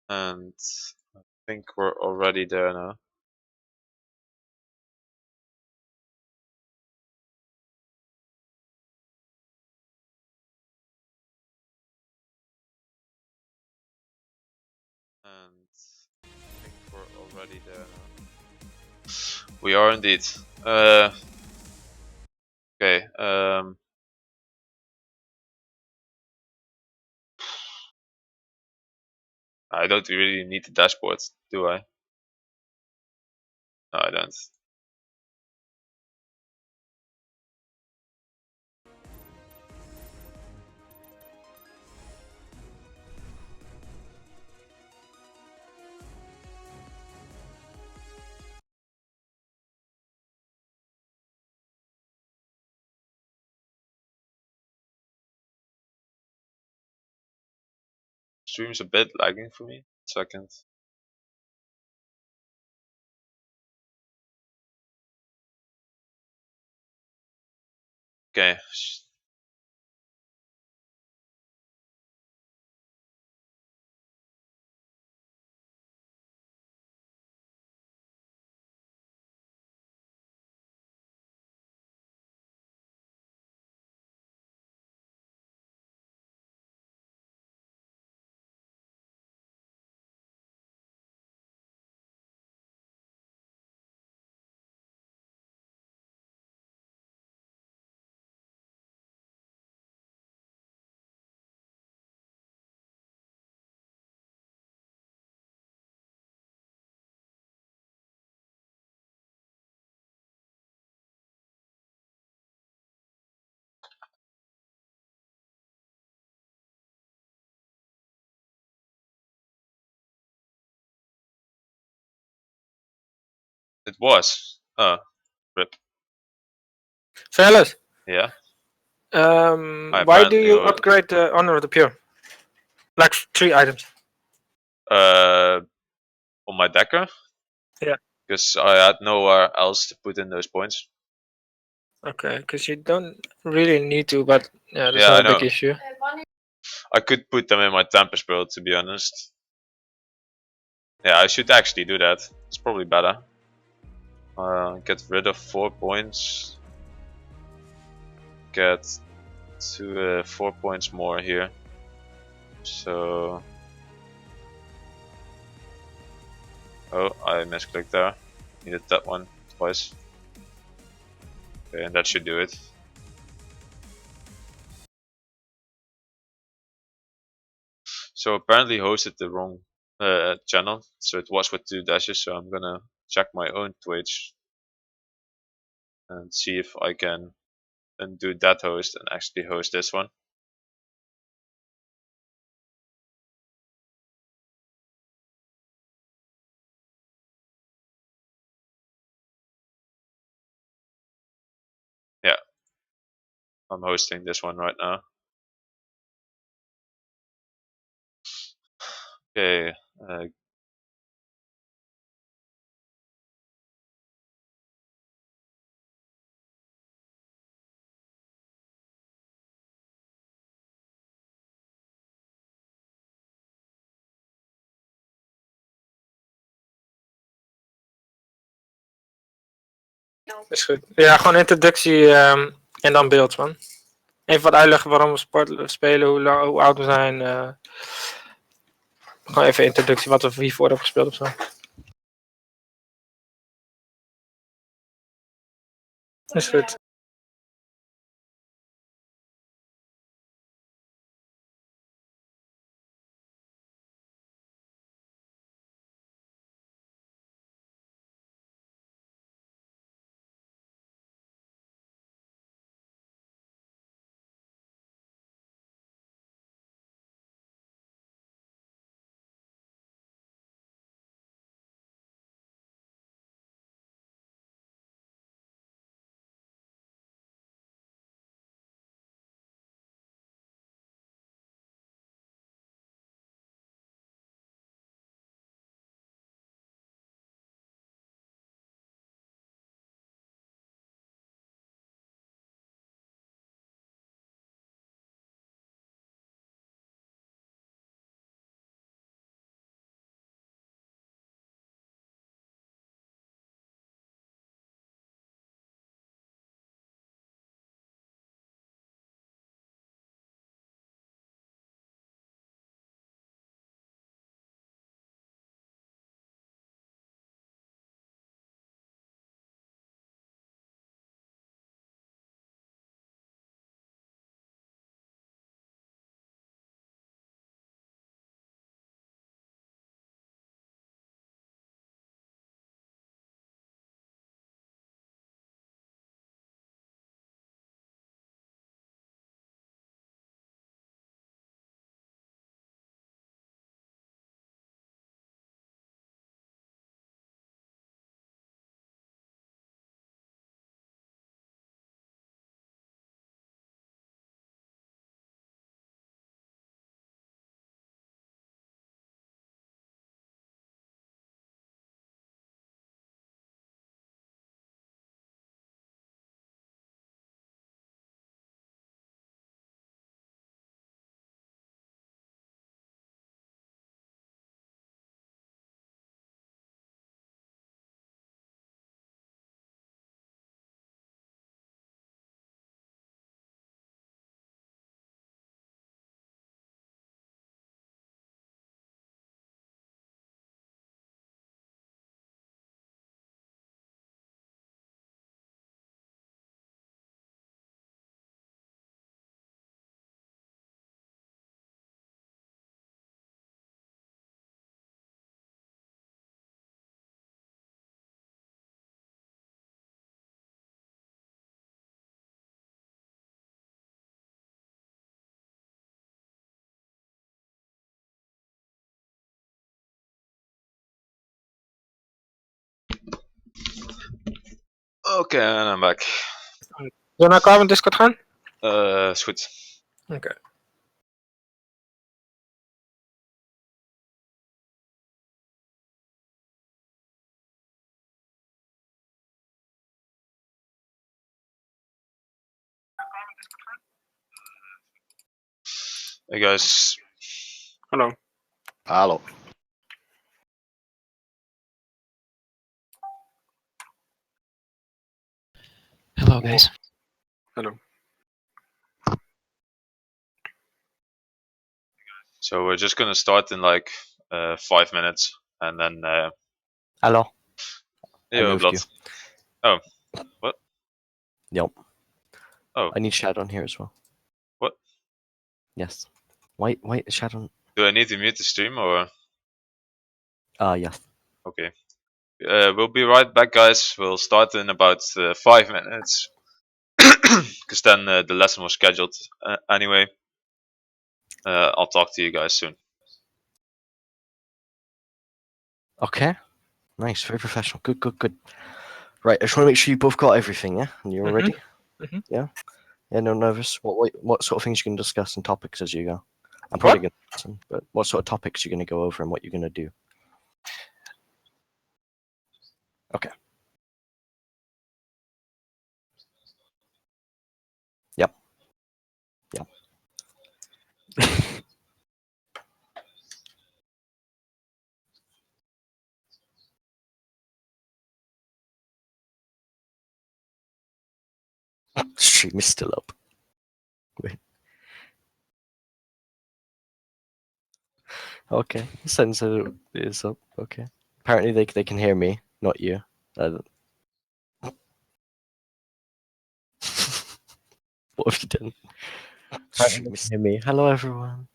And I think we're already there now. And I think we're already there now. We are indeed. Okay. I don't really need the dashboard, do I? No, I don't. Stream's a bit lagging for me. Second. Okay. It was. Oh, rip. iFairless. Yeah. Why do you was. upgrade the Honor of the Pure? Like 3 items. On my decker. Yeah. Because I had nowhere else to put in those points. Okay, because you don't really need to, but yeah, that's Yeah, not I a big know. issue. I could put them in my Tempest build, to be honest. Yeah, I should actually do that. It's probably better. Get rid of 4 points. Get 4 points more here. So... Oh, I misclicked there. Needed that one twice. Okay, and that should do it. So apparently hosted the wrong channel. So it was with 2 dashes, so I'm gonna check my own Twitch and see if I can undo that host and actually host this one. Yeah, I'm hosting this one right now. Okay, Is goed. Ja, gewoon introductie en dan beeld, man. Even wat uitleggen waarom we sport spelen, hoe oud we zijn. Gewoon even introductie, wat we hiervoor hebben gespeeld of zo. Is goed. Oké, en I'm back. Zullen we naar elkaar met Discord gaan? Is goed. Oké. Hey guys. Hallo. Hallo. Hello, guys. Hallo. So we're just gonna start in like 5 minutes, and then. Hallo. I Yo, moved Blood. you. Oh, what? Yep. Oh. I need shadoN here as well. What? Yes. Why shadoN? Do I need to mute the stream or? Yes. Okay. We'll be right back, guys. We'll start in about 5 minutes, because then the lesson was scheduled anyway. I'll talk to you guys soon. Okay. Nice. Very professional. Good. Right. I just want to make sure you both got everything. Yeah. And you're ready. Mhm. Yeah. Yeah. No nervous. What sort of things you can discuss and topics as you go? I'm probably gonna listen, but what sort of topics you're gonna go over and what you're gonna do? Okay. Yep. Stream is still up. Wait. Okay. Sensor is up. Okay. Apparently they can hear me, not you. What have you done? Stream is hear me. Hello everyone.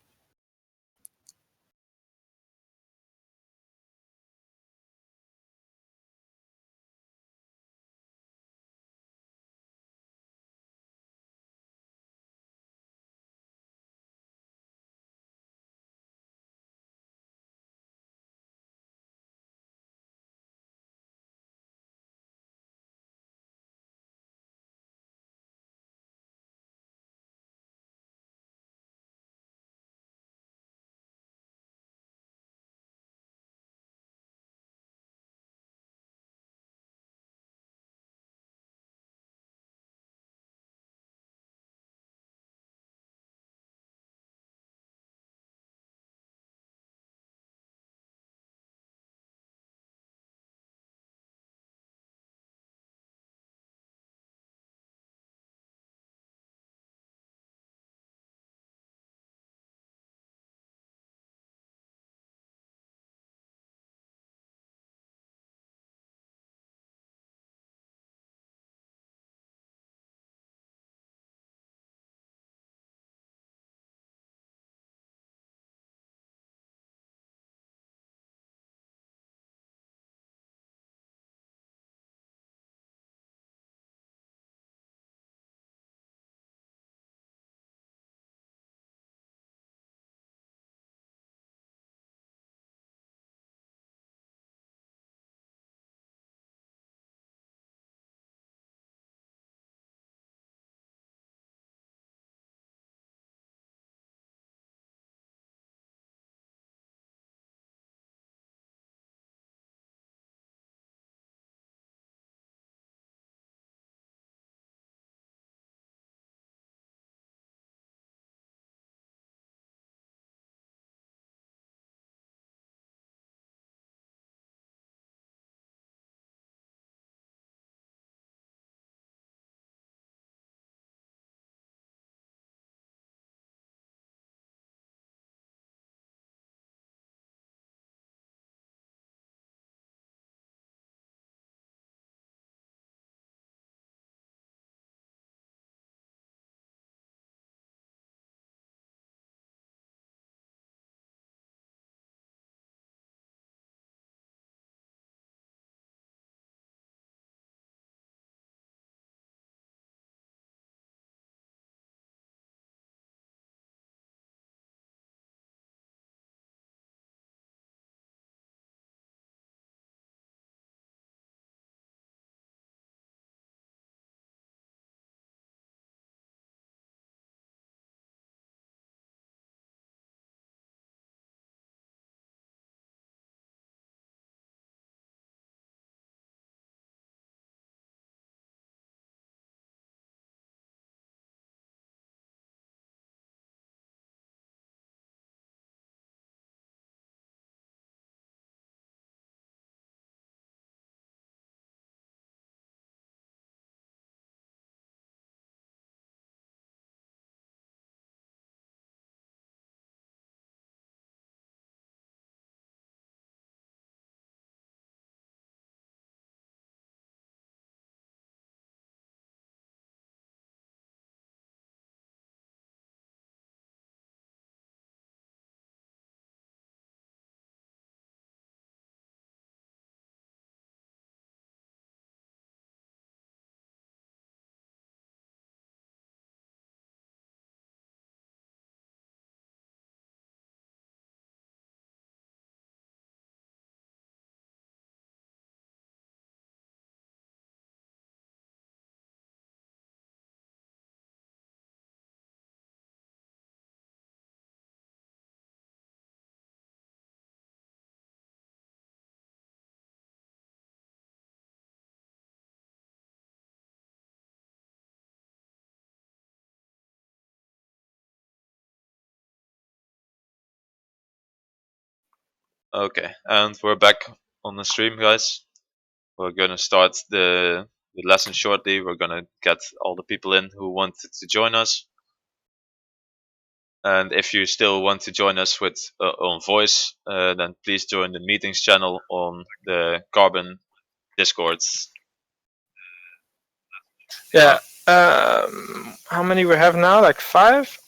Okay, and we're back on the stream, guys. We're gonna start the lesson shortly. We're gonna get all the people in who wanted to join us. And if you still want to join us with on voice, then please join the meetings channel on the Carbon Discords. Yeah. How many we have now? Like 5?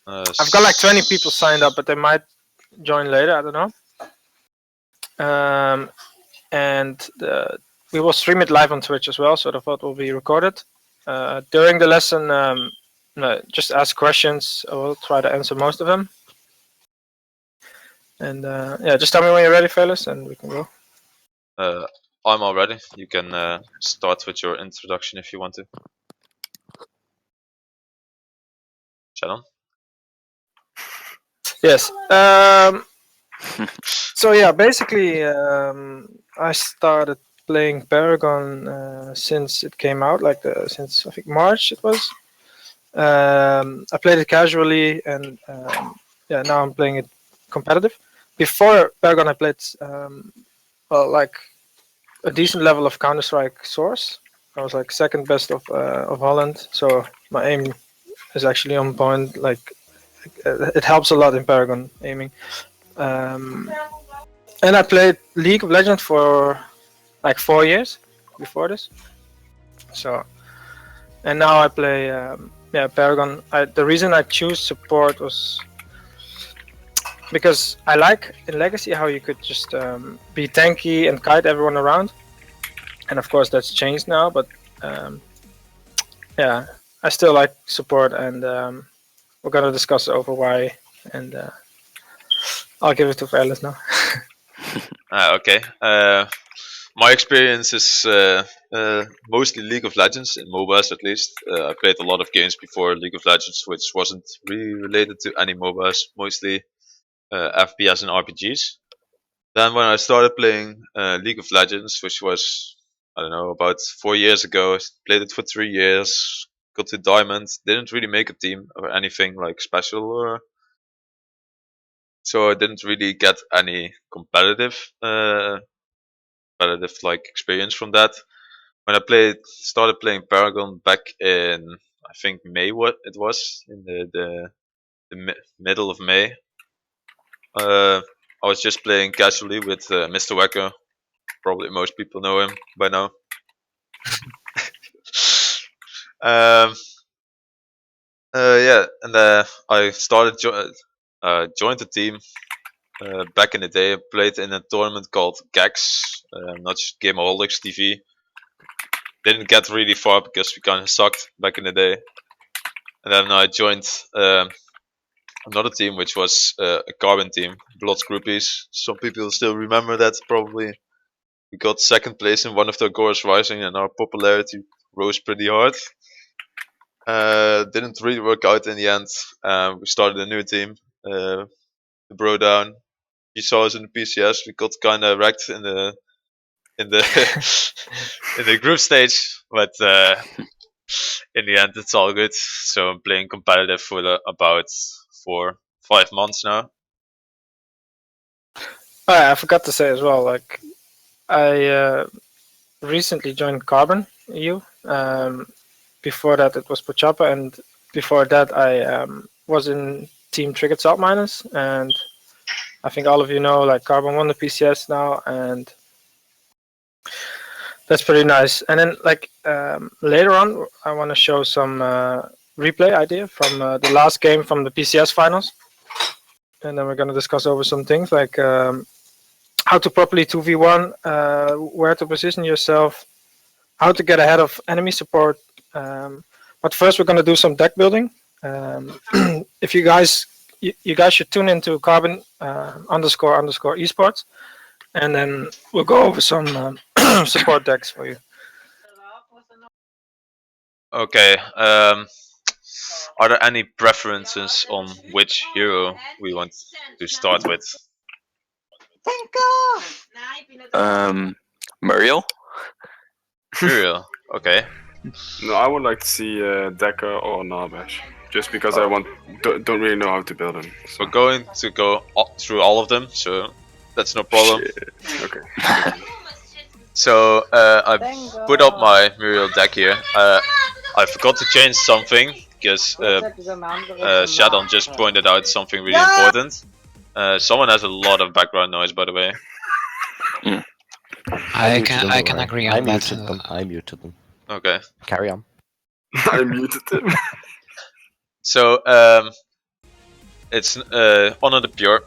I've got like 20 people signed up, but they might join later. I don't know. And we will stream it live on Twitch as well, so the VOD will be recorded. During the lesson, no, just ask questions. I will try to answer most of them. And yeah, just tell me when you're ready, fellas, and we can go. I'm all ready. You can start with your introduction if you want to. shadoN? Yes. So yeah, basically, I started playing Paragon since it came out, like since I think March it was. I played it casually, and yeah, now I'm playing it competitive. Before Paragon, I played well, like a decent level of Counter-Strike Source. I was like second best of Holland, so my aim is actually on point. Like it helps a lot in Paragon aiming. And I played League of Legends for like 4 years before this. So, and now I play yeah, Paragon. The reason I choose support was because I like in Legacy how you could just be tanky and kite everyone around. And of course that's changed now, but yeah, I still like support, and we're gonna discuss over why, and I'll give it to iFairless now. Okay. My experience is mostly League of Legends, in MOBAs at least. I played a lot of games before League of Legends, which wasn't really related to any MOBAs, mostly FPS and RPGs. Then when I started playing League of Legends, which was, I don't know, about 4 years ago, I played it for 3 years, got to Diamond, didn't really make a team or anything like special, or so I didn't really get any competitive like experience from that. When I started playing Paragon back in, I think May, what it was, in the middle of May. I was just playing casually with Mr. Wecker. Probably most people know him by now. um, yeah, and I started joined the team back in the day. I played in a tournament called GAX, not Gameaholics TV. Didn't get really far because we kind of sucked back in the day. And then I joined another team, which was a Carbon team, Blood's Groupies. Some people still remember that probably. We got second place in one of the Agores Rising, and our popularity rose pretty hard. Didn't really work out in the end. We started a new team, the Bro Down. You saw us in the PCS. We got kind of wrecked in the in the group stage, but in the end, it's all good. So I'm playing competitive for about 4-5 months now. Oh, yeah, I forgot to say as well. Like I recently joined Carbon EU. Before that, it was Pochapa, and before that, I was in Team Triggered Salt Miners, and I think all of you know, like Carbon won the PCS now, and that's pretty nice. And then, like later on, I want to show some replay idea from the last game from the PCS finals, and then we're gonna discuss over some things like how to properly 2v1, where to position yourself, how to get ahead of enemy support. But first, we're gonna do some deck building. If you guys should tune into Carbon __ esports, and then we'll go over some support decks for you. Okay. Are there any preferences on which hero we want to start with? Muriel? Muriel. Okay. No, I would like to see Deca or Narbash, just because I don't really know how to build them. So. We're going to go through all of them. So That's no problem. Shit. Okay. So I put up my Muriel deck here. I forgot to change something because shadoN just pointed out something really important. Someone has a lot of background noise, by the way. I muted them, can don't worry. agree on that. I muted them. Okay. Carry on. I muted him. So it's Honor the Pure.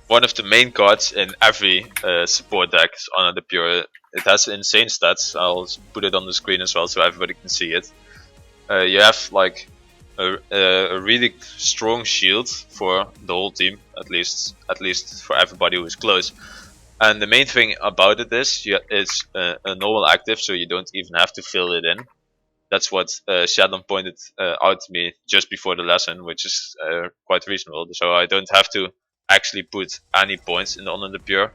One of the main cards in every support deck is Honor the Pure. It has insane stats. I'll put it on the screen as well so everybody can see it. You have like a really strong shield for the whole team, at least for everybody who is close. And the main thing about it is it's a normal active, so you don't even have to fill it in. That's what shadoN pointed out to me just before the lesson, which is quite reasonable. So I don't have to actually put any points in Honor the Pure.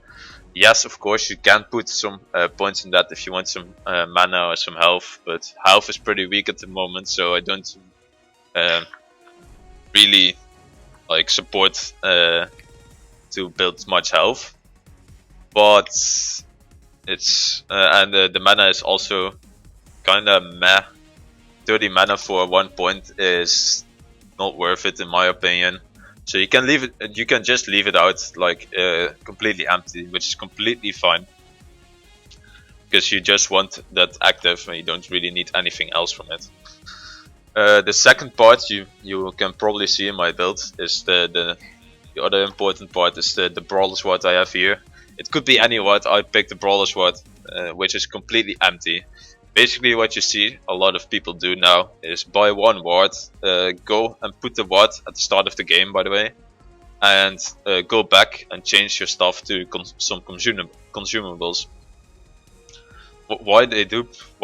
Yes, of course, you can put some points in that if you want some mana or some health, but health is pretty weak at the moment, so I don't really like support to build much health. But it's and the mana is also kind of meh. 30 mana for 1 point is not worth it in my opinion. So you can leave it. You can just leave it out like completely empty, which is completely fine. Because you just want that active, and you don't really need anything else from it. The second part you can probably see in my build is the other important part is the Brawler Sword I have here. It could be any ward. I picked the Brawler Sword, which is completely empty. Basically what you see a lot of people do now is buy one ward, go and put the ward at the start of the game, by the way, and go back and change your stuff to some consumables. Why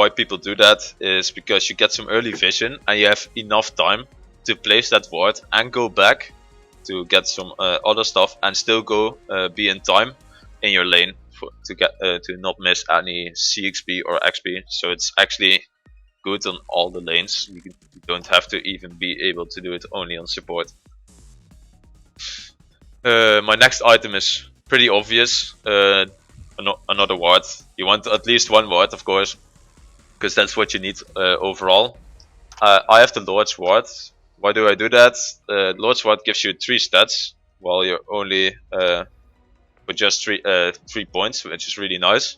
people do that is because you get some early vision and you have enough time to place that ward and go back to get some other stuff and still go be in time in your lane to get to not miss any CXP or XP. So it's actually good on all the lanes. You don't have to even be able to do it only on support. My next item is pretty obvious. Another ward. You want at least one ward, of course, because that's what you need overall. I have the Lord's Ward. Why do I do that? Lord's Ward gives you 3 stats, while you're only with just 3 points, which is really nice.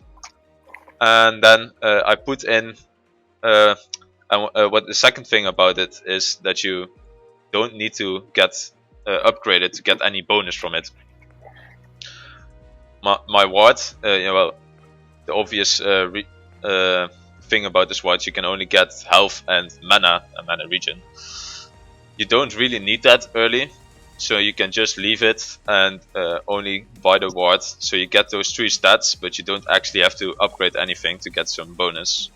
And then I put in what the second thing about it is that you don't need to get upgraded to get any bonus from it. My ward, well, the obvious thing about this ward, you can only get health and mana regen. You don't really need that early, so you can just leave it and only buy the ward. So you get those 3 stats, but you don't actually have to upgrade anything to get some bonus.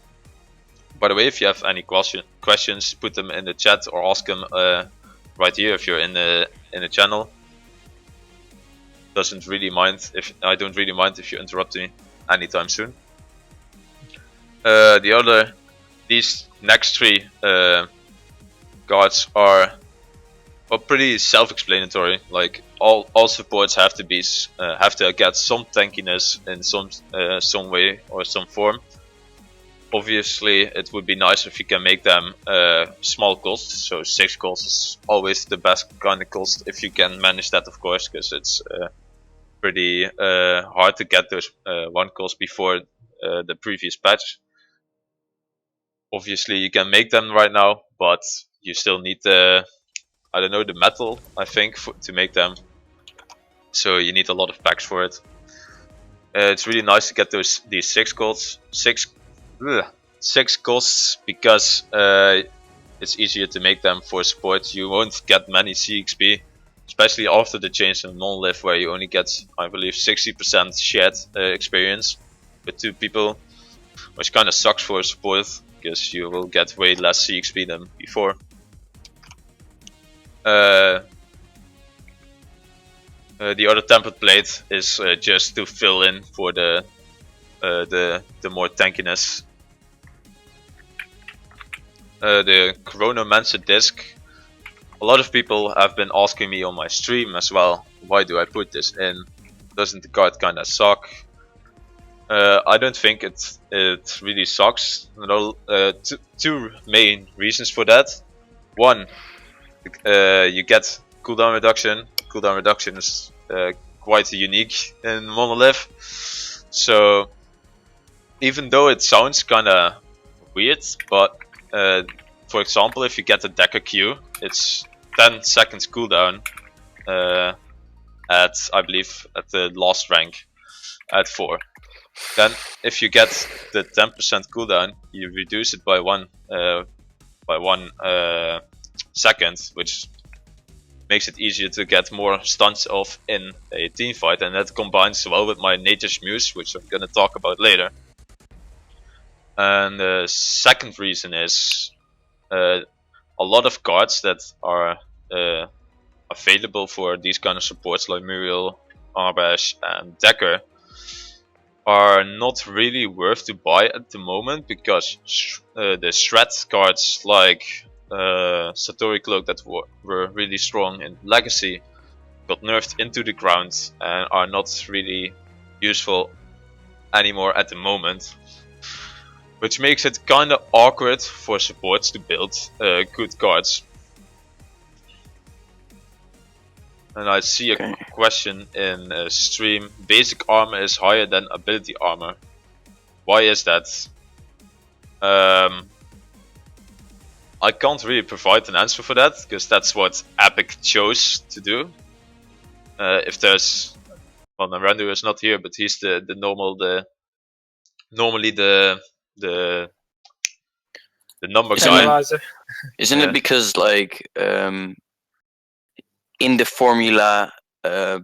By the way, if you have any questions, put them in the chat or ask them right here if you're in the channel. I don't really mind if you interrupt me anytime soon. These next 3 guards are pretty self-explanatory. Like all supports have to get some tankiness in some way or some form. Obviously, it would be nice if you can make them small cost. So 6 cost is always the best kind of cost if you can manage that, of course, because it's pretty hard to get those 1 cost before the previous patch. Obviously, you can make them right now, but you still need the metal, I think, to make them. So you need a lot of packs for it. It's really nice to get these 6 costs. 6 costs because it's easier to make them for support. You won't get many CXP, especially after the change in non-live, where you only get, I believe, 60% shared experience with 2 people, which kind of sucks for support because you will get way less CXP than before. The other template plate is just to fill in for the more tankiness. The Chronomancer disc. A lot of people have been asking me on my stream as well, why do I put this in? Doesn't the card kind of suck? I don't think it really sucks. Two main reasons for that. One, you get cooldown reduction. Cooldown reduction is quite unique in Monolith. So even though it sounds kind of weird, but for example, if you get a Decker Q, it's 10 seconds cooldown at, I believe, at the last rank at 4. Then if you get the 10% cooldown, you reduce it by one second, which makes it easier to get more stunts off in a team fight, and that combines well with my Nature's Muse, which I'm gonna talk about later. And the second reason is a lot of cards that are available for these kind of supports like Muriel, Arbash and Decker are not really worth to buy at the moment, because the shred cards like Satori Cloak that were really strong in Legacy got nerfed into the ground and are not really useful anymore at the moment, which makes it kinda awkward for supports to build good cards. And I see a question in stream. Basic armor is higher than ability armor. Why is that? I can't really provide an answer for that, because that's what Epic chose to do. If there's, well, Narandu is not here, but he's normally the number guy. Analyzer. Isn't Yeah. it because like in the formula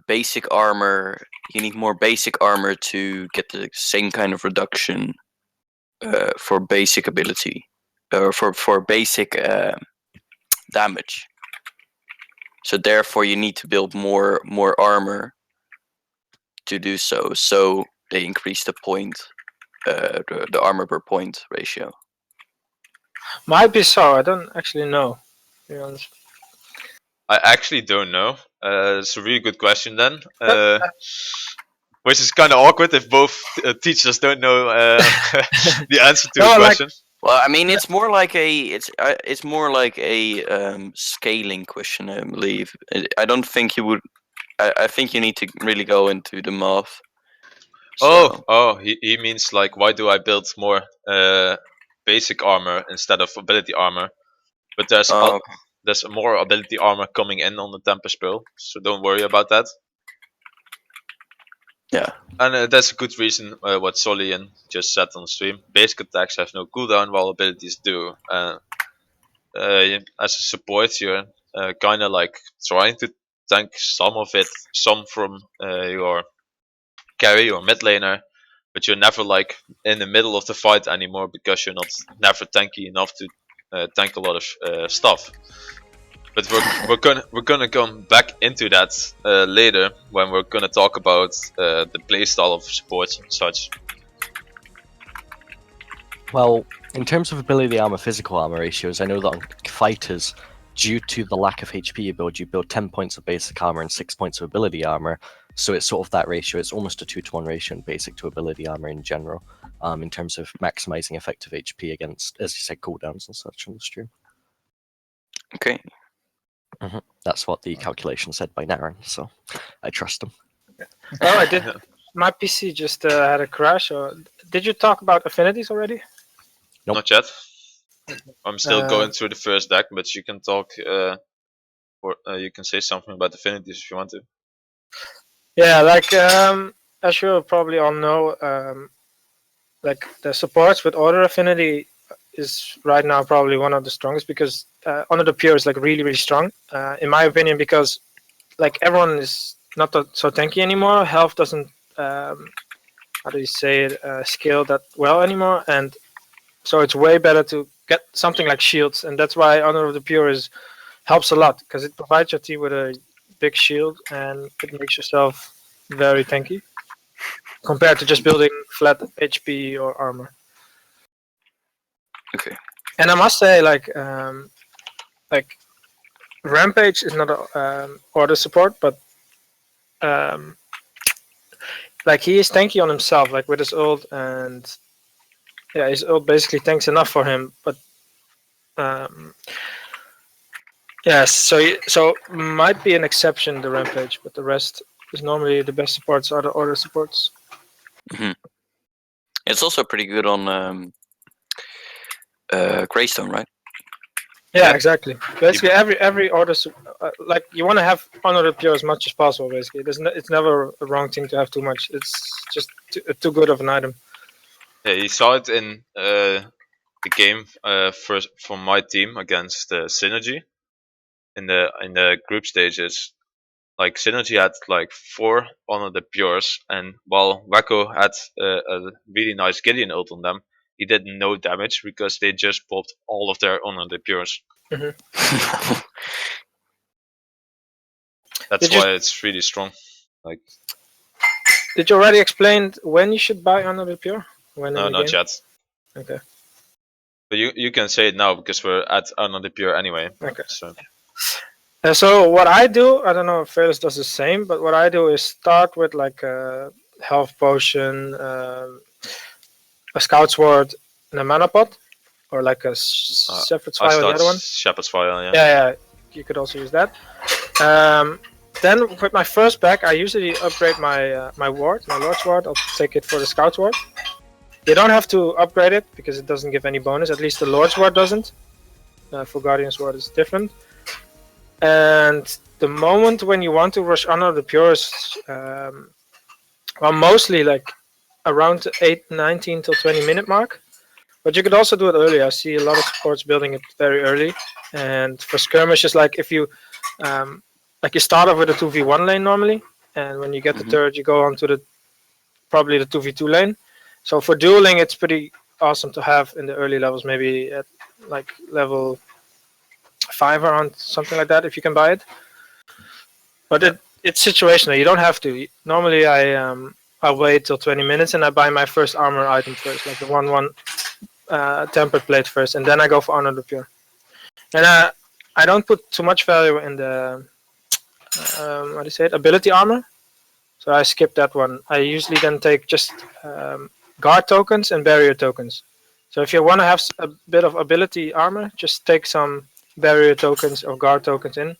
basic armor, you need more basic armor to get the same kind of reduction for basic ability or for basic damage. So therefore you need to build more armor to do so. So they increase the point, the armor per point ratio. Might be so. I don't actually know, to be honest. I actually don't know. It's a really good question then. Which is kind of awkward if both teachers don't know the answer to No, a like- question. Well, I mean, it's more like a scaling question, I believe. I don't think you would. I think you need to really go into the math. So, He means like, why do I build more basic armor instead of ability armor? But there's more ability armor coming in on the Tempest Pearl, so don't worry about that. Yeah. And that's a good reason what Solian just said on stream. Basic attacks have no cooldown, while abilities do. As a support, you're kind of like trying to tank some of it, some from your carry or mid laner, but you're never like in the middle of the fight anymore, because you're never tanky enough to tank a lot of stuff. But we're gonna come back into that later when we're gonna talk about the playstyle of supports and such. Well, in terms of ability armor, physical armor ratios, I know that on fighters, due to the lack of HP you build 10 points of basic armor and 6 points of ability armor. So it's sort of that ratio. It's almost a 2-to-1 ratio in basic to ability armor in general, in terms of maximizing effective HP against, as you said, cooldowns and such on the stream. Okay. That's what the calculation said by Naren, so I trust him. Oh, I did. My PC just had a crash. Or did you talk about affinities already? Nope. Not yet. I'm still going through the first deck, but you can talk, or you can say something about affinities if you want to. Yeah, like as you probably all know, like the supports with order affinity is right now probably one of the strongest, because Honor the Pure is like really strong, in my opinion, because like everyone is not so tanky anymore. Health doesn't how do you say it, scale that well anymore, and so it's way better to get something like shields, and that's why Honor of the Pure helps a lot, because it provides your team with a big shield and it makes yourself very tanky compared to just building flat HP or armor. Okay. And I must say, like Rampage is not a order support, but like he is tanky on himself, like with his ult, and yeah, his ult basically tanks enough for him. But yes, so might be an exception the Rampage, but the rest is normally the best supports are the order supports. It's also pretty good on Greystone, right? Yeah, Yeah. exactly. Basically, every order, like you want to have Honor the Pure as much as possible. Basically, it's never a wrong thing to have too much. It's just too good of an item. Yeah, you saw it in the game first for my team against Synergy in the group stages. Like Synergy had like 4 Honor the Pures, and while Wacko had a really nice Gideon ult on them, he did no damage because they just popped all of their Honor the Pures. That's why it's really strong. Like, did you already explain when you should buy Honor the Pure? When no, in the not game? yet. Okay. But you can say it now because we're at Honor the Pure anyway. Okay. So what I do, I don't know if Fearless does the same, but what I do is start with like a health potion, a scout sword, and a mana pot, or like a shepherd's I fire, the start other one. Shepherd's Fire, Yeah, you could also use that. Then with my first pack, I usually upgrade my my ward, my Lord's Ward. I'll take it for the Scout Ward. You don't have to upgrade it because it doesn't give any bonus. At least the Lord's Ward doesn't. For Guardian's Ward, it's different. And the moment when you want to rush Honor the Purest, well, mostly like around the 19 till 20 minute mark. But you could also do it earlier. I see a lot of supports building it very early. And for skirmishes, like if you like you start off with a 2v1 lane normally, and when you get the turret, you go on to probably the 2v2 lane. So for dueling, it's pretty awesome to have in the early levels, maybe at like level 5 around something like that if you can buy it. But it's situational. You don't have to. Normally, I wait till 20 minutes and I buy my first armor item first, like the 1/1 tempered plate first, and then I go for Honor the Pure. And I don't put too much value in the what do you say it? Ability armor. So I skip that one. I usually then take just guard tokens and barrier tokens. So if you want to have a bit of ability armor, just take some barrier tokens or guard tokens in.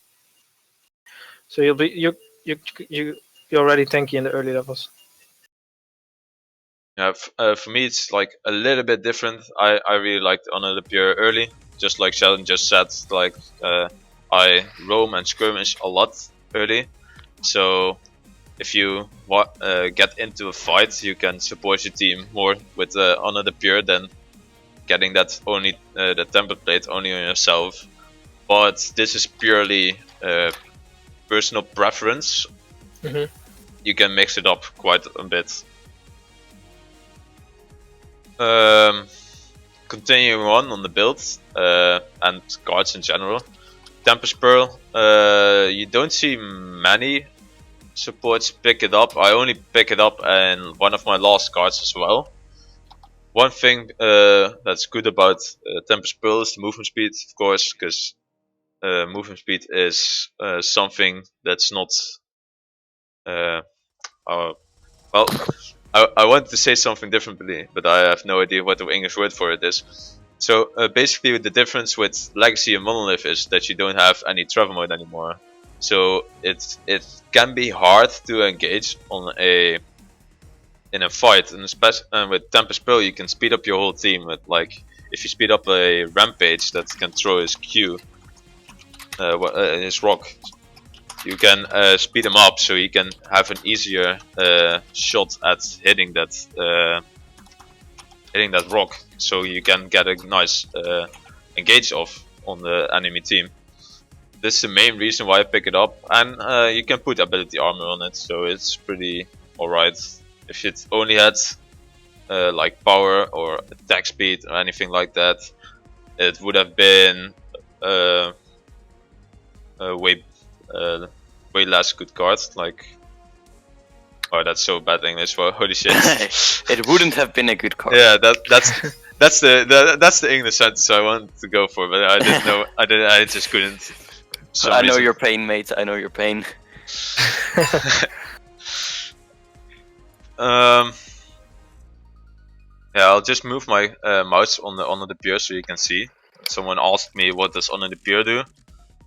So you'll be you're already tanky in the early levels. yeah, for me it's like a little bit different. I really like to Honor the Pure early, just like shadoN just said. Like I roam and skirmish a lot early, so if you get into a fight, you can support your team more with Honor the Pure than getting that only the template plate only on yourself. But this is purely personal preference. You can mix it up quite a bit. Continuing on the build and cards in general. Tempest Pearl, you don't see many supports pick it up. I only pick it up in one of my last cards as well. One thing that's good about Tempest Pearl is the movement speed, of course, because movement speed is something that's not well, I wanted to say something differently, but I have no idea what the English word for it is. So basically the difference with Legacy and Monolith is that you don't have any travel mode anymore. So it can be hard to engage in a fight, and with Tempest Pearl you can speed up your whole team. With like if you speed up a Rampage that can throw his Q, his rock, you can speed him up so he can have an easier shot at hitting that rock, so you can get a nice engage off on the enemy team. This is the main reason why I pick it up, and you can put ability armor on it, so it's pretty alright. If it only had like power or attack speed or anything like that, it would have been way less good card. Like, oh, that's so bad English. Well, holy shit! It wouldn't have been a good card. Yeah, that's the English sentence I wanted to go for, but I didn't know. I just couldn't. I know your pain, mate. I know your pain. Yeah, I'll just move my mouse on the pier so you can see. Someone asked me what does Honor the Pier do.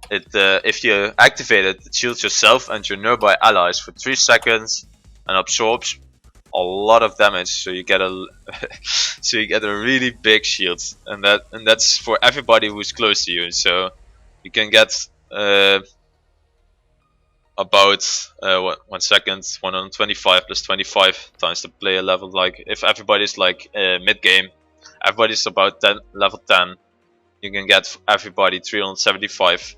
It if you activate it, it shields yourself and your nearby allies for 3 seconds and absorbs a lot of damage. So you get a so you get a really big shield, and that's for everybody who's close to you. So you can get about 1 second 125 plus 25 times the player level. Like if everybody's like mid game, everybody's about 10, level 10. You can get everybody 375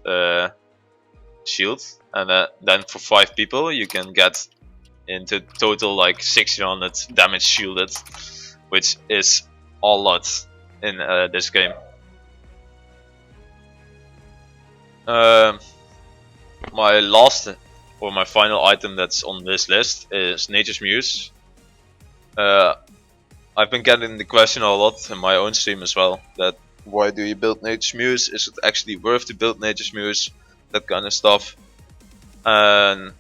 shield, and then for 5 people you can get into total like 600 damage shielded, which is a lot in this game. My last or my final item that's on this list is Nature's Muse. I've been getting the question a lot in my own stream as well, that why do you build Nature's Muse? Is it actually worth to build Nature's Muse? That kind of stuff. And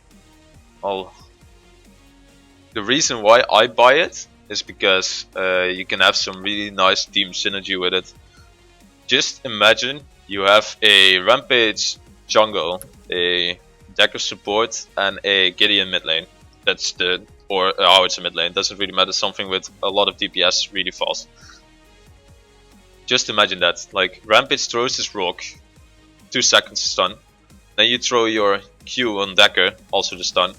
the reason why I buy it is because you can have some really nice team synergy with it. Just imagine you have a Rampage jungle, a Decker support, and a Gideon mid lane. That's or how it's a mid lane, doesn't really matter, something with a lot of DPS really fast. Just imagine that, like Rampage throws his rock, 2 seconds stun, then you throw your Q on Decker, also the stun.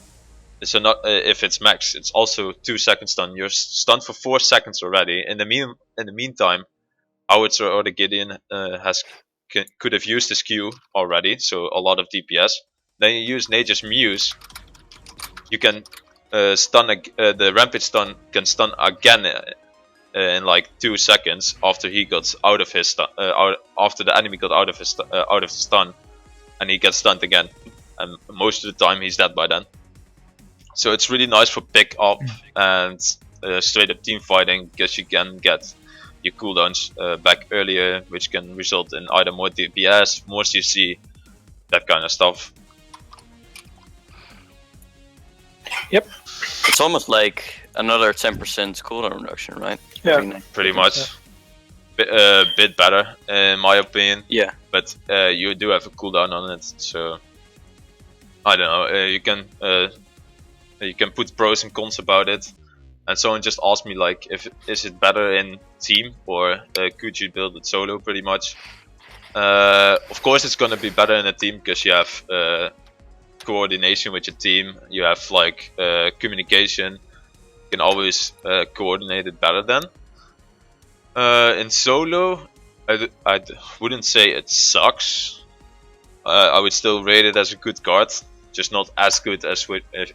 So not if it's max, it's also 2 seconds stun. You're stunned for 4 seconds already. In the meantime, Howitzer or the Gideon could have used his Q already, so a lot of DPS. Then you use Nature's Muse. You can stun the Rampage stun can stun again in like 2 seconds after he got out of his stun, after the enemy got out of his stun, and he gets stunned again. And most of the time he's dead by then. So it's really nice for pick up and straight up team fighting, because you can get your cooldowns back earlier, which can result in either more DPS, more CC, that kind of stuff. Yep. It's almost like another 10% cooldown reduction, right? Yeah. Pretty much. Bit better in my opinion. Yeah. But you do have a cooldown on it, so I don't know. You can put pros and cons about it. And someone just asked me like, is it better in team or could you build it solo? Pretty much. Of course, it's gonna be better in a team because you have coordination with your team. You have like communication. You can always coordinate it better then. In solo, I wouldn't say it sucks. I would still rate it as a good card, just not as good as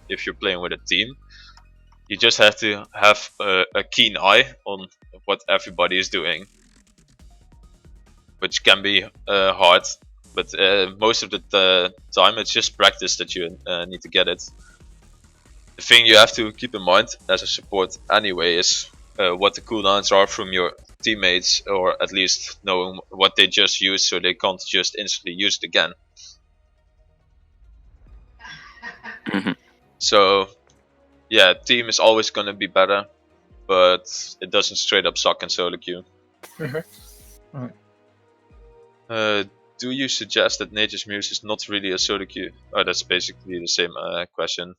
if you're playing with a team. You just have to have a keen eye on what everybody is doing, which can be hard, but most of the time it's just practice that you need to get it. The thing you have to keep in mind as a support anyway is what the cooldowns are from your teammates, or at least knowing what they just used so they can't just instantly use it again. So yeah, team is always gonna be better, but it doesn't straight up suck in solo queue. Do you suggest that Nature's Muse is not really a solo queue? Oh, that's basically the same question.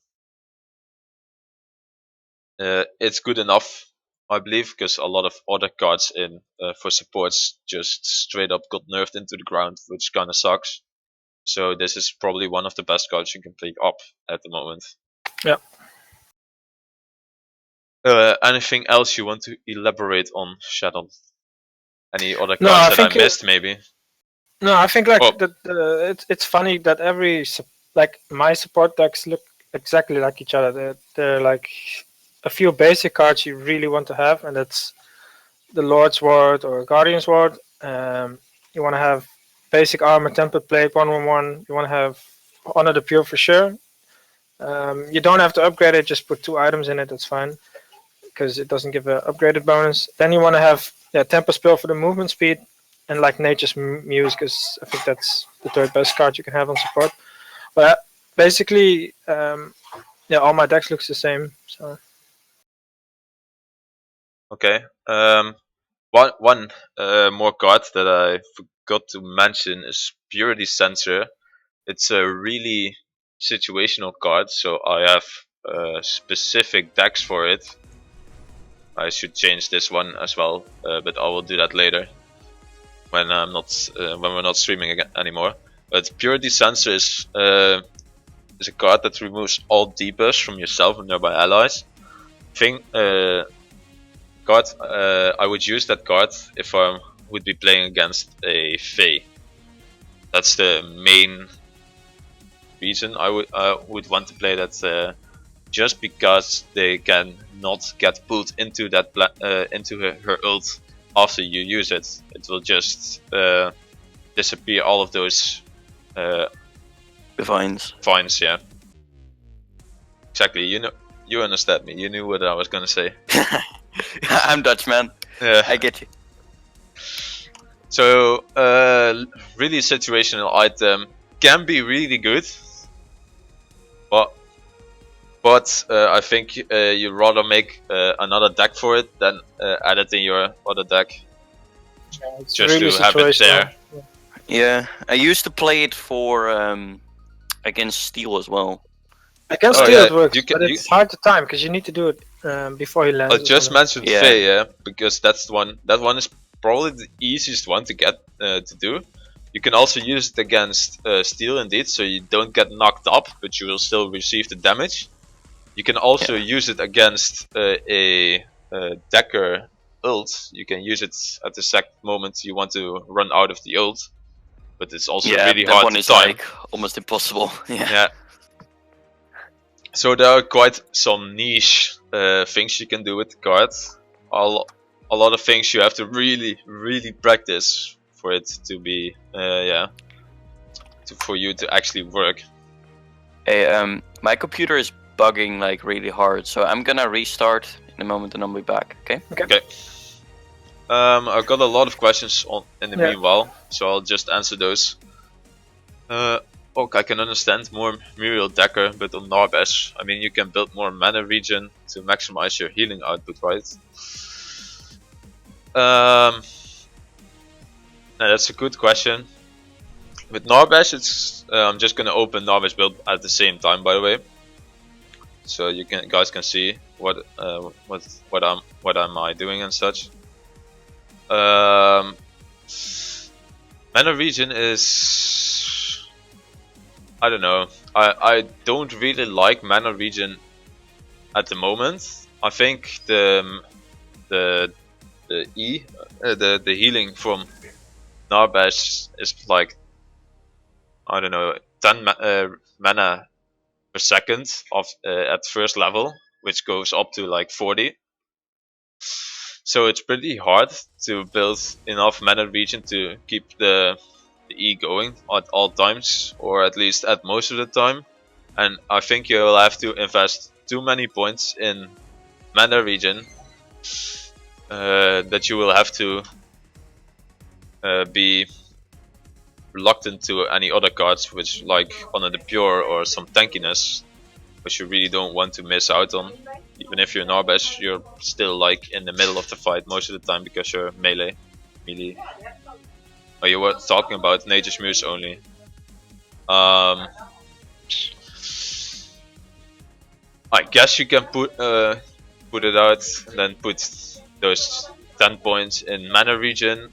It's good enough, I believe, because a lot of other cards in for supports just straight up got nerfed into the ground, which kind of sucks. So this is probably one of the best cards you can pick up at the moment. Yeah. Anything else you want to elaborate on, shadoN? Any other No, cards I that I think missed, maybe? No, I think like Oh. that. It's funny that like my support decks look exactly like each other. They're like a few basic cards you really want to have, and that's the Lord's Ward or Guardian's Ward. You want to have basic armor, template plate, 1/1. You want to have Honor the Pure for sure. You don't have to upgrade it; just put 2 items in it. That's fine, because it doesn't give an upgraded bonus. Then you want to have Temper Spill for the movement speed, and like Nature's Muse, because I think that's the 3rd best card you can have on support. But basically, all my decks looks the same. So Okay. One more card that I forgot to mention is Purity Sensor. It's a really situational card, so I have specific decks for it. I should change this one as well, but I will do that later when I'm not when we're not streaming again anymore. But Purity Sensor is a card that removes all debuffs from yourself and nearby allies. Card, I would use that card if I would be playing against a Fae. That's the main reason I would want to play that. Just because they can not get pulled into that into her ult after you use it. It will just disappear all of those Divines. vines. Yeah, exactly. You understand me. You knew what I was gonna say. I'm Dutch, man. Yeah. I get you. So really situational item can be really good, but I think you'd rather make another deck for it than add it in your other deck. Yeah, it's Just really to have it situational. there. Yeah, I used to play it for against Steel as well. I can Oh, steal yeah, it works, you can- but it's hard to time because you need to do it before he lands. I just mentioned Yeah. Faye, yeah, because that's the one. That one is probably the easiest one to get to do. You can also use it against Steel, indeed, so you don't get knocked up, but you will still receive the damage. You can also use it against a Decker ult. You can use it at the exact moment you want to run out of the ult, but it's also Yeah, really that hard one to is time. like almost impossible. Yeah. Yeah. So there are quite some niche things you can do with the card. A lot of things you have to really practice for it to be for you to actually work. Hey, my computer is bugging like really hard, so I'm gonna restart in a moment and I'll be back. Okay. Okay. I've got a lot of questions in the Yeah. meanwhile, so I'll just answer those. I can understand more Muriel Decker, but on Narbash, I mean, you can build more mana regen to maximize your healing output, right? That's a good question. With Narbash, it's I'm just gonna open Narbash build at the same time, by the way, so you guys can see what am I doing and such. Mana regen is, I don't know. I don't really like mana regen at the moment. I think the healing from Narbash is like, I don't know, 10 mana per second at first level, which goes up to like 40. So it's pretty hard to build enough mana regen to keep the E going at all times, or at least at most of the time. And I think you will have to invest too many points in mana regen that you will have to be reluctant to any other cards, which like Honor the Pure or some tankiness, which you really don't want to miss out on. Even if you're Narbash, you're still like in the middle of the fight most of the time because you're melee. Oh, you were talking about Nature's Muse only. I guess you can put it out, then put those 10 points in mana regen,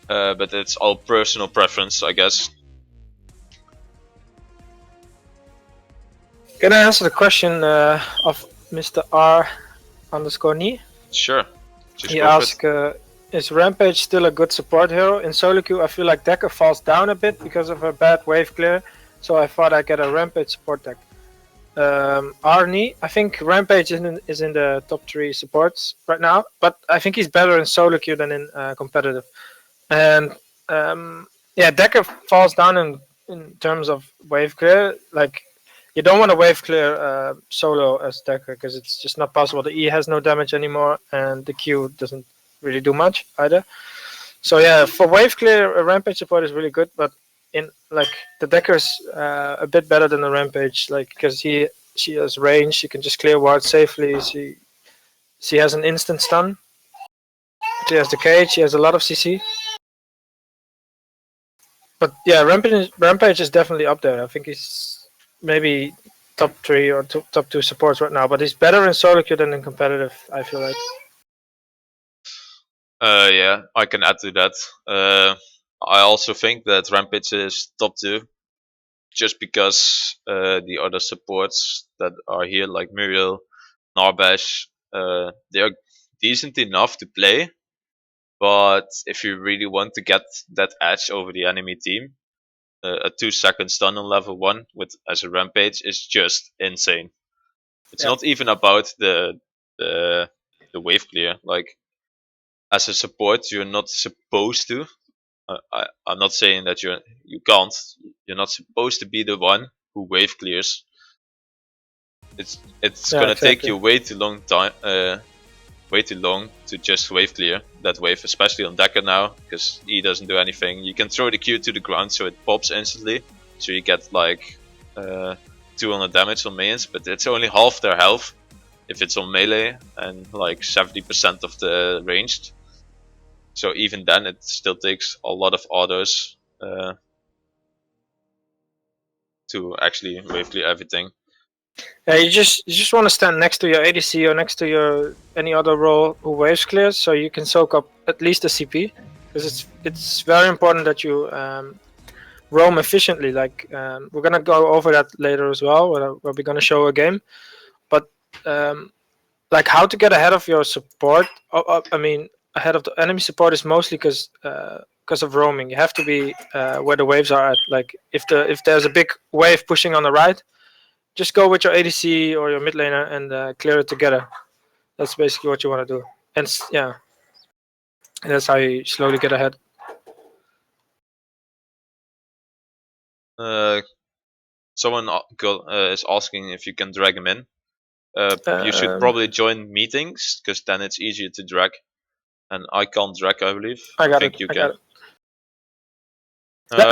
but it's all personal preference, I guess. Can I answer the question of Mr. R_Ni? Sure. Just He go for it. asked, is Rampage still a good support hero? In solo queue, I feel like Decker falls down a bit because of her bad wave clear, so I thought I'd get a Rampage support deck. Arnie, I think Rampage is in the top 3 supports right now, but I think he's better in solo queue than in competitive. And Decker falls down in terms of wave clear. Like, you don't want to wave clear solo as Decker because it's just not possible. The E has no damage anymore, and the Q doesn't really do much either. So yeah, for wave clear, a Rampage support is really good, but in like the Decker's a bit better than the Rampage, like because she has range, she can just clear wards safely. She has an instant stun. She has the cage. She has a lot of CC. But yeah, Rampage is definitely up there. I think he's maybe top 3 or top 2 supports right now. But he's better in solo queue than in competitive, I feel like. Yeah, I can add to that. I also think that Rampage is top 2, just because the other supports that are here, like Muriel, Narbash, they are decent enough to play. But if you really want to get that edge over the enemy team, a 2-second stun on level 1 with as a Rampage is just insane. It's Yeah. not even about the wave clear. Like, as a support, you're not supposed to. I'm not saying that you can't. You're not supposed to be the one who wave clears. It's Yeah, gonna take exactly. you way too long to just wave clear that wave, especially on Decker now, because he doesn't do anything. You can throw the Q to the ground so it pops instantly, so you get like 200 damage on minions, but it's only half their health if it's on melee and like 70% of the ranged. So even then, it still takes a lot of autos to actually wave clear everything. Yeah, you just want to stand next to your ADC or next to your any other role who waves clears, so you can soak up at least a CP, because it's very important that you roam efficiently. Like we're gonna go over that later as well, where we're gonna show a game, but like how to get ahead of your support. I mean, ahead of the enemy support is mostly because of roaming. You have to be where the waves are at. Like if there's a big wave pushing on the right, just go with your ADC or your mid laner and clear it together. That's basically what you want to do. And yeah, and that's how you slowly get ahead. Someone is asking if you can drag him in. You should Um, probably join meetings, because then it's easier to drag. And I can't drag, I believe. I got think it. you I can. got it.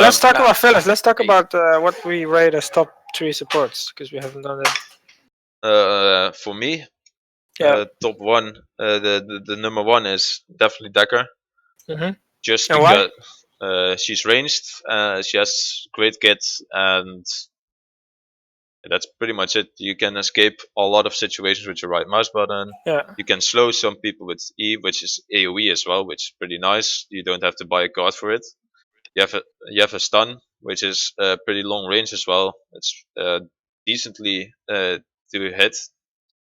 Let's talk yeah. about fellas. Let's talk about what we rate as top 3 supports, because we haven't done that. For me, Yeah. top 1, the number 1 is definitely Decker. Mm-hmm. Just And why? because she's ranged, she has great kits, and that's pretty much it. You can escape a lot of situations with your right mouse button. Yeah. You can slow some people with E, which is AoE as well, which is pretty nice. You don't have to buy a card for it. You have a stun, which is pretty long range as well. It's decently to hit.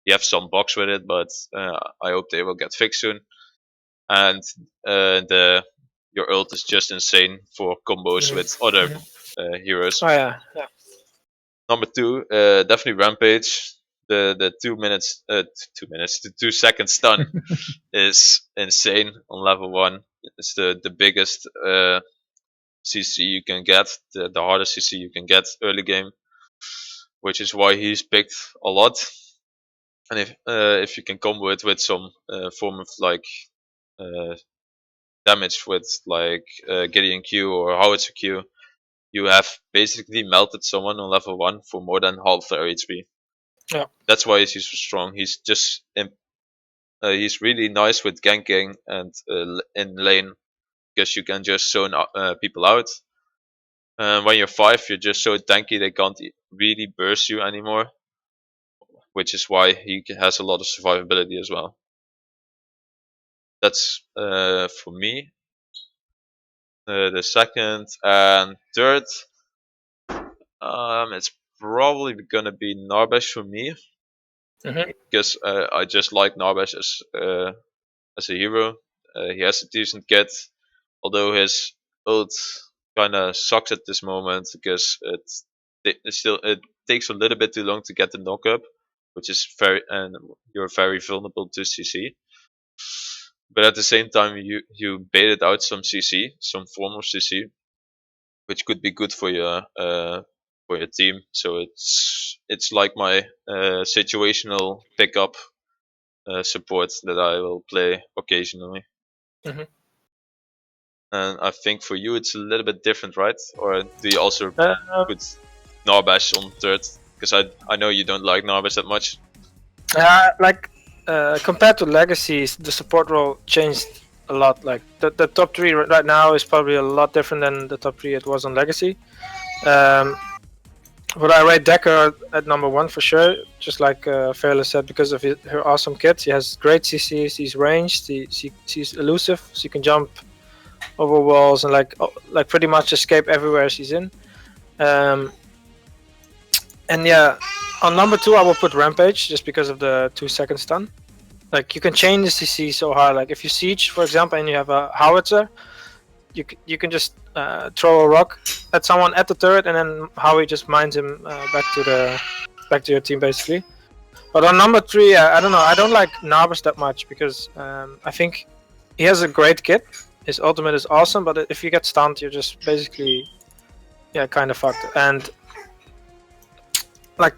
You have some bugs with it, but I hope they will get fixed soon. And your ult is just insane for combos Mhm. with other Mhm. heroes. Oh yeah. Yeah. Number 2, definitely Rampage. The 2 minutes, 2 minutes, the 2 second stun is insane on level 1. It's the biggest CC you can get, the hardest CC you can get early game, which is why he's picked a lot. And if you can combo it with some form of like uh, damage with like Gideon Q or Howitzer Q, you have basically melted someone on level 1 for more than half their HP. Yeah. That's why he's so strong. He's just he's really nice with ganking and in lane, because you can just zone people out. When you're 5, you're just so tanky they can't really burst you anymore, which is why he has a lot of survivability as well. That's for me. The second and third, it's probably gonna be Narbash for me, Mm-hmm. because I just like Narbash as a hero. He has a decent kit, although his ult kind of sucks at this moment, because it takes a little bit too long to get the knock up, which is and you're very vulnerable to CC. But at the same time, you baited out some CC, some form of CC, which could be good for your team. So it's like my situational pickup support that I will play occasionally. Mhm. And I think for you it's a little bit different, right? Or do you also Um, put Narbash on third? Because I know you don't like Narbash that much. like compared to Legacies, the support role changed a lot. Like the top 3 right now is probably a lot different than the top 3 it was on Legacy. But I rate Decker at number 1 for sure, just like iFairless said, because of her awesome kit. She has great CCs, she's ranged, she's elusive, she can jump over walls and like pretty much escape everywhere she's in. And yeah, on number 2 I will put Rampage, just because of the 2-second stun. Like you can chain the CC so hard. Like if you siege, for example, and you have a howitzer, you can just throw a rock at someone at the turret, and then Howie just mines him back to your team basically. But on number 3, I don't know. I don't like Narbus that much because I think he has a great kit. His ultimate is awesome, but if you get stunned, you're just basically kind of fucked. And like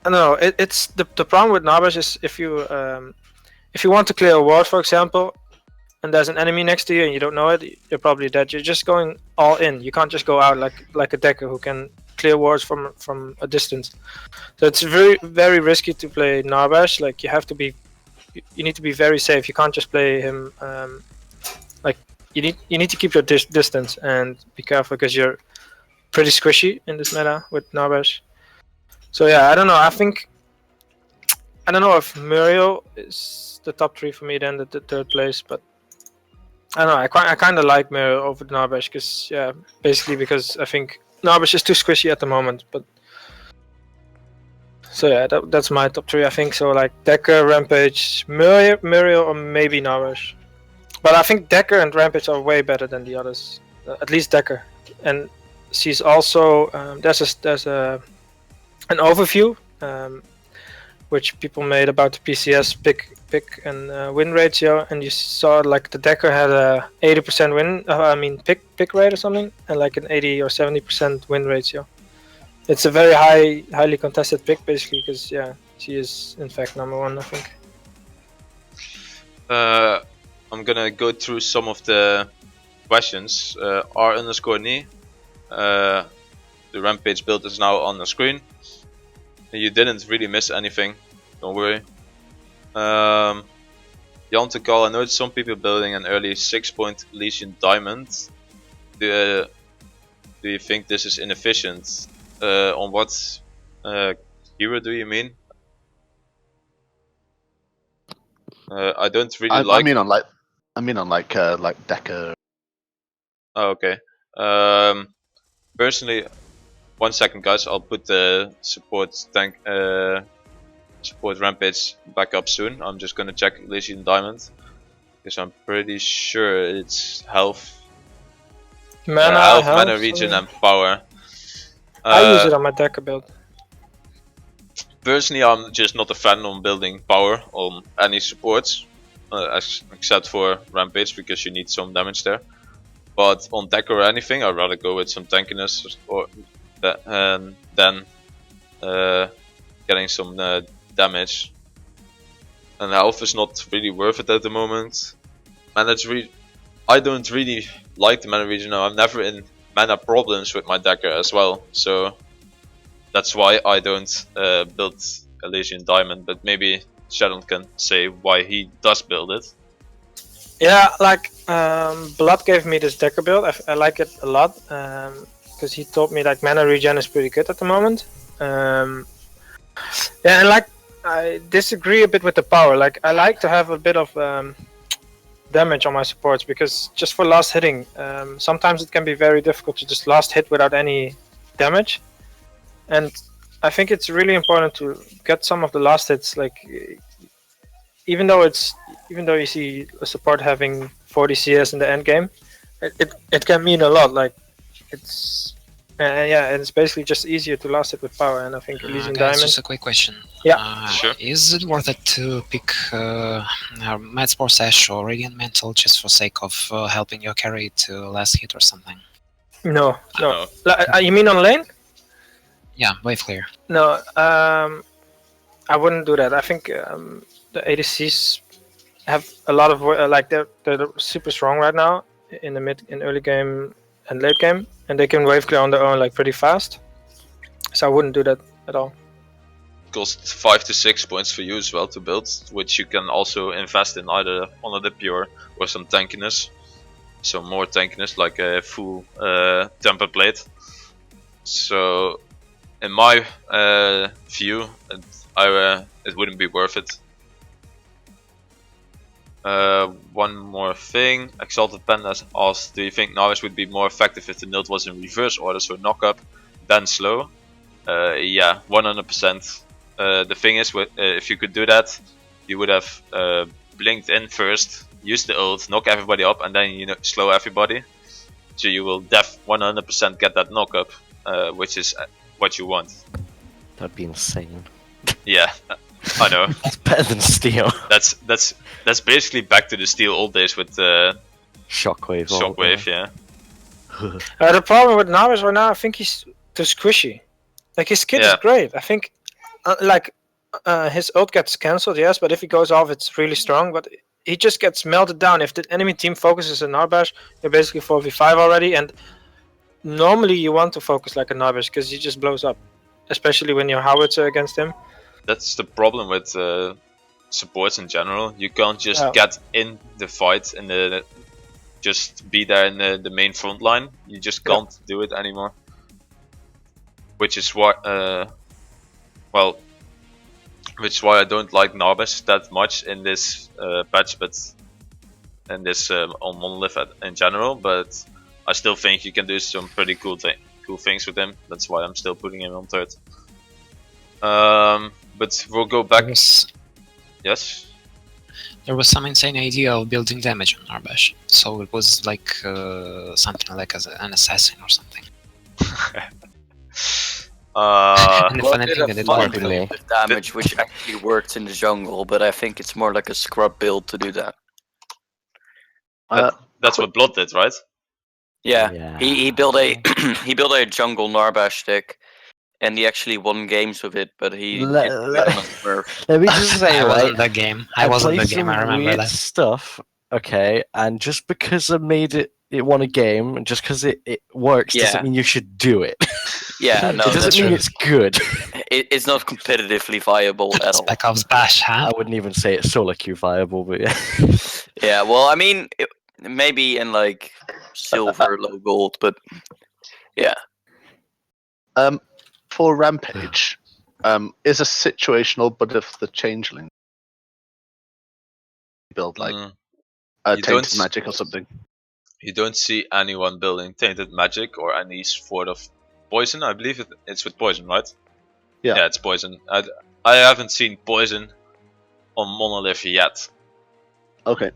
I don't know, it's the problem with Narbus is if you want to clear a ward, for example, and there's an enemy next to you and you don't know it, you're probably dead. You're just going all in. You can't just go out like a Decker who can clear wards from a distance. So it's very, very risky to play Narbash. Like you need to be very safe. You can't just play him. Like you need to keep your distance and be careful because you're pretty squishy in this meta with Narbash. So yeah, I don't know. I don't know if Muriel is the top 3 for me, then the 3rd place, but I don't know. I kind of like Muriel over Narbash because I think Narbash is too squishy at the moment. But so yeah, that's my top 3. I think so. Like Decker, Rampage, Muriel, or maybe Narbash. But I think Decker and Rampage are way better than the others. At least Decker, and she's also there's an overview which people made about the PCS pick and win ratio, and you saw like the Decker had a 80% pick rate or something, and like an 80 or 70% win ratio. It's a very highly contested pick basically because she is in fact number 1, I think. I'm gonna go through some of the questions. R_knee. The Rampage build is now on the screen. You didn't really miss anything, don't worry. Jan to call, I know some people building an early 6-point Legion Diamond. Do you think this is inefficient? On what hero do you mean? I don't really like. I mean on like Decker. Oh, okay. Personally, 1 second, guys. I'll put the support Rampage back up soon. I'm just gonna check Legion Diamond because I'm pretty sure it's health, mana, regen, and power. I use it on my Decker build. Personally, I'm just not a fan on building power on any supports, except for Rampage because you need some damage there. But on Decker or anything, I'd rather go with some tankiness than getting some damage. And health is not really worth it at the moment. And I don't really like the mana regen now. I'm never in mana problems with my Decker as well, so that's why I don't build a Legion Diamond. But maybe shadoN can say why he does build it. Yeah, like Blood gave me this Decker build. I like it a lot because he told me like mana regen is pretty good at the moment. Yeah, and like I disagree a bit with the power. Like I like to have a bit of damage on my supports because just for last hitting, sometimes it can be very difficult to just last hit without any damage. And I think it's really important to get some of the last hits. Like even though you see a support having 40 CS in the end game, it can mean a lot. Like it's and it's basically just easier to last it with power. And I think Elysian Diamond. Just a quick question. Yeah, sure. Is it worth it to pick Mad Sports Ash or Radiant Mantle just for sake of helping your carry to last hit or something? No. You mean on lane? Yeah, wave clear. No, I wouldn't do that. I think the ADCs have a lot of like they're super strong right now in early game and late game, and they can wave clear on their own like pretty fast. So I wouldn't do that at all. cost 5 to 6 points for you as well to build, which you can also invest in either Honor the Pure or some tankiness. So more tankiness, like a full temper plate. So in my view, it wouldn't be worth it. One more thing, Exalted Panda asked, do you think Navis would be more effective if the node was in reverse order, so knock up, then slow? Yeah, 100%. The thing is, if you could do that, you would have blinked in first, use the ult, knock everybody up, and then slow everybody. So you will 100% get that knock up, which is what you want. That'd be insane. Yeah, I know. It's better than steel. That's basically back to the steel old days with Shockwave. Shockwave, yeah. The problem with Navis right now, I think he's too squishy. Like his kit is great. I think, his ult gets cancelled, yes, but if he goes off, it's really strong. But he just gets melted down. If the enemy team focuses on Narbash, you're basically 4v5 already. And normally you want to focus like a Narbash because he just blows up, especially when you're howitzer against him. That's the problem with supports in general. You can't just get in the fight and just be there in the main front line. You just can't do it anymore. Which is why, which is why I don't like Narbash that much in this patch, but in this on Monolith in general. But I still think you can do some pretty cool things with him. That's why I'm still putting him on third. But we'll go back. Yes. There was some insane idea of building damage on Narbash, so it was like something like an assassin or something. And the funny thing that it worked with damage, which actually works in the jungle, but I think it's more like a scrub build to do that. That's what Blood did, right? Yeah. He built a he built a jungle Narbash deck, and he actually won games with it, but he Let me just say, I wasn't the game. I wasn't the game. I remember weird that stuff. Okay, and just because I made it won a game, and just because it works doesn't mean you should do it. Yeah, no, it doesn't mean it's good. It's not competitively viable at all. Spec Ops Bash, huh? I wouldn't even say it's solo queue viable, but yeah. Yeah, well, I mean, maybe in like silver, low gold, but yeah. For Rampage, is a situational, but if the changeling build like Tainted Magic or something. You don't see anyone building Tainted Magic or any sort of poison. I believe it's with poison, right? Yeah, it's poison. I haven't seen poison on Monolith yet. Okay.